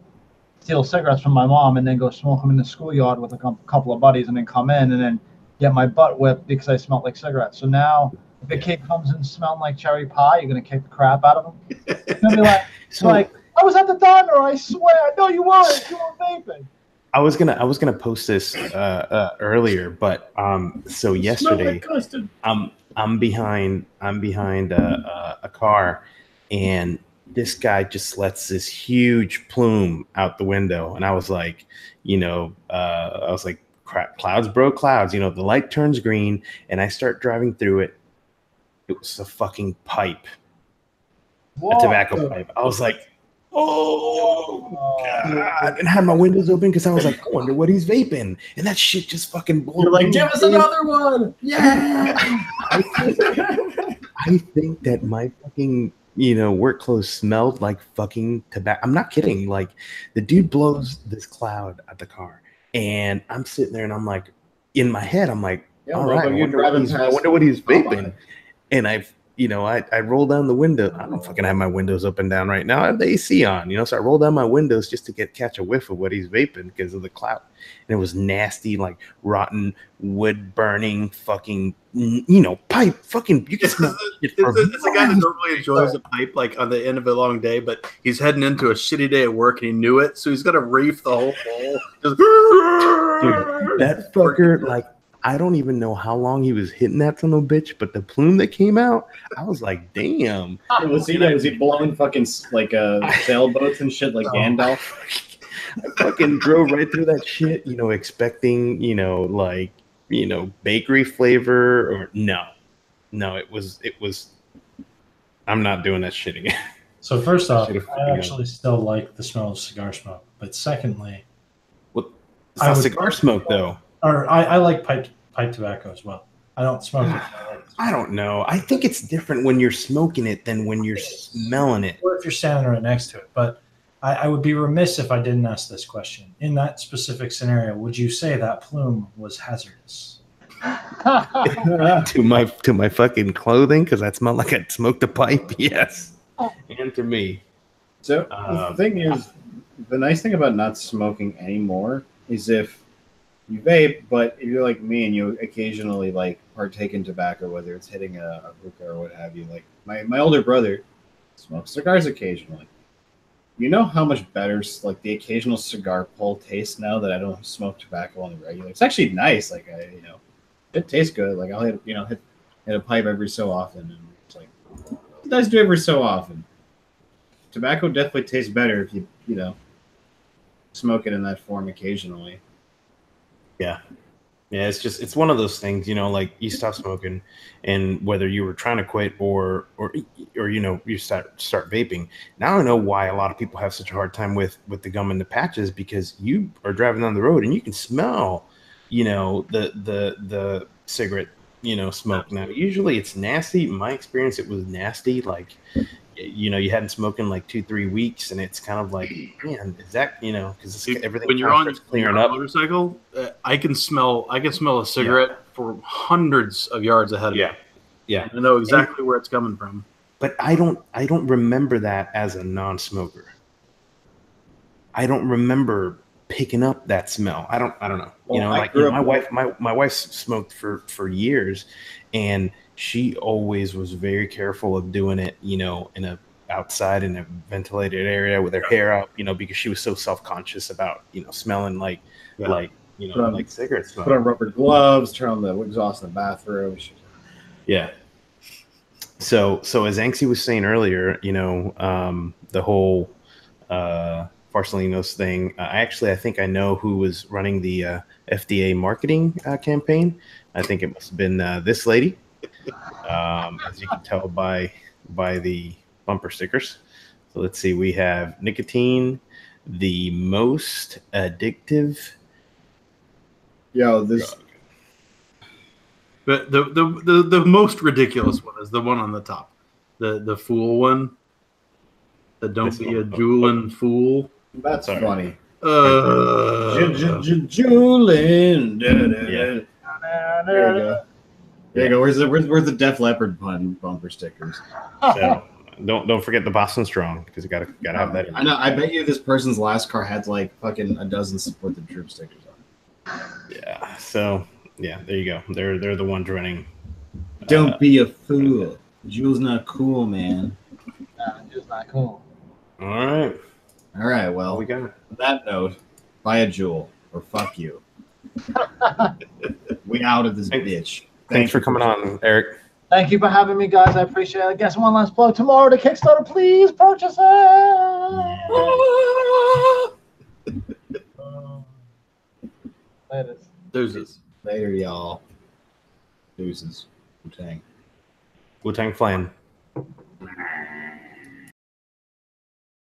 cigarettes from my mom and then go smoke them in the schoolyard with a couple of buddies, and then come in and then get my butt whipped because I smelled like cigarettes. So now if a kid comes in smelling like cherry pie, you're gonna kick the crap out of him. You're gonna be like, I was at the diner, I swear. No, you weren't. You were vaping. I was gonna post this earlier, but so yesterday I'm behind a car, and this guy just lets this huge plume out the window, and I was like, crap, clouds, bro, clouds. The light turns green, and I start driving through it. It was a fucking pipe, a tobacco pipe. I was like, oh God, and had my windows open because I was like, I wonder what he's vaping, and that shit just fucking blew. You're like, give us another one, yeah. I think that my fucking work clothes smelled like fucking tobacco. I'm not kidding. Like, the dude blows this cloud at the car, and I'm sitting there, and I'm like, in my head, I'm like, all right, I wonder what he's vaping, and I roll down the window. I don't fucking have my windows up and down right now. I have the AC on, so I roll down my windows just to catch a whiff of what he's vaping because of the cloud. And it was nasty, like rotten wood burning, fucking, pipe. Fucking, you can smell it. It's a guy that normally enjoys a pipe, like on the end of a long day, but he's heading into a shitty day at work and he knew it, so he's got to reef the whole bowl. Dude, that fucker, like, I don't even know how long he was hitting that son of a bitch, but the plume that came out, I was like, damn. Was he blowing fucking like sailboats and shit like Gandalf? I fucking drove right through that shit, expecting, like, bakery flavor or no. It was. I'm not doing that shit again. So first off, I actually still like the smell of cigar smoke. But secondly, it's not cigar smoke though. Or I like pipe tobacco as well. I don't smoke it. I don't know. I think it's different when you're smoking it than when you're smelling it. Or if you're standing right next to it. But I would be remiss if I didn't ask this question. In that specific scenario, would you say that plume was hazardous? to my fucking clothing because I smell like I smoked a pipe. Yes, and to me. So the thing is, the nice thing about not smoking anymore is if you vape, but if you're like me and you occasionally like partake in tobacco, whether it's hitting a hookah or what have you. Like my older brother smokes cigars occasionally. You know how much better like the occasional cigar pull tastes now that I don't smoke tobacco on the regular. It's actually nice. Like it tastes good. Like I'll hit a pipe every so often, and it's like it does do every so often. Tobacco definitely tastes better if you smoke it in that form occasionally. Yeah, it's one of those things. Like you stop smoking, and whether you were trying to quit or you start vaping. Now I know why a lot of people have such a hard time with the gum and the patches, because you are driving down the road and you can smell the cigarette, smoke. Now, usually it's nasty. In my experience, it was nasty. Like, you hadn't smoked in like 2-3 weeks, and it's kind of like, man, is that, because everything when you're on clearing up. Motorcycle, I can smell a cigarette for hundreds of yards ahead of me. Yeah. I know exactly where it's coming from. But I don't remember that as a non-smoker. I don't remember picking up that smell. I don't know. My wife smoked for years, and she always was very careful of doing it, in outside in a ventilated area with her hair up, because she was so self-conscious about, smelling like cigarette smoke. Put on rubber gloves, turn on the exhaust in the bathroom. Yeah. So as Anxie was saying earlier, the whole Farsalinos thing. I think I know who was running the FDA marketing campaign. I think it must have been this lady, as you can tell by the bumper stickers. So let's see. We have nicotine, the most addictive. This. But the most ridiculous one is the one on the top, the fool one. The don't be a Juulin fool. That's funny. Juulin. Yeah. There you go. There you go. Where's the Def Leppard bumper stickers? So don't forget the Boston Strong, because you gotta have that. I know. I bet you this person's last car had like fucking a dozen Support the Troop stickers on. Yeah. So yeah, there you go. They're the ones running. Don't be a fool. Juul's not cool, man. Nah, Juul's not cool. All right. Well, we got on that note, buy a Juul or fuck you. We outed this bitch. Thanks for coming on, Eric. Thank you for having me, guys. I appreciate it. I guess one last plug tomorrow to Kickstarter. Please purchase it. Later. Deuces. Later, y'all. Deuces. Wu-Tang. Wu-Tang Flan.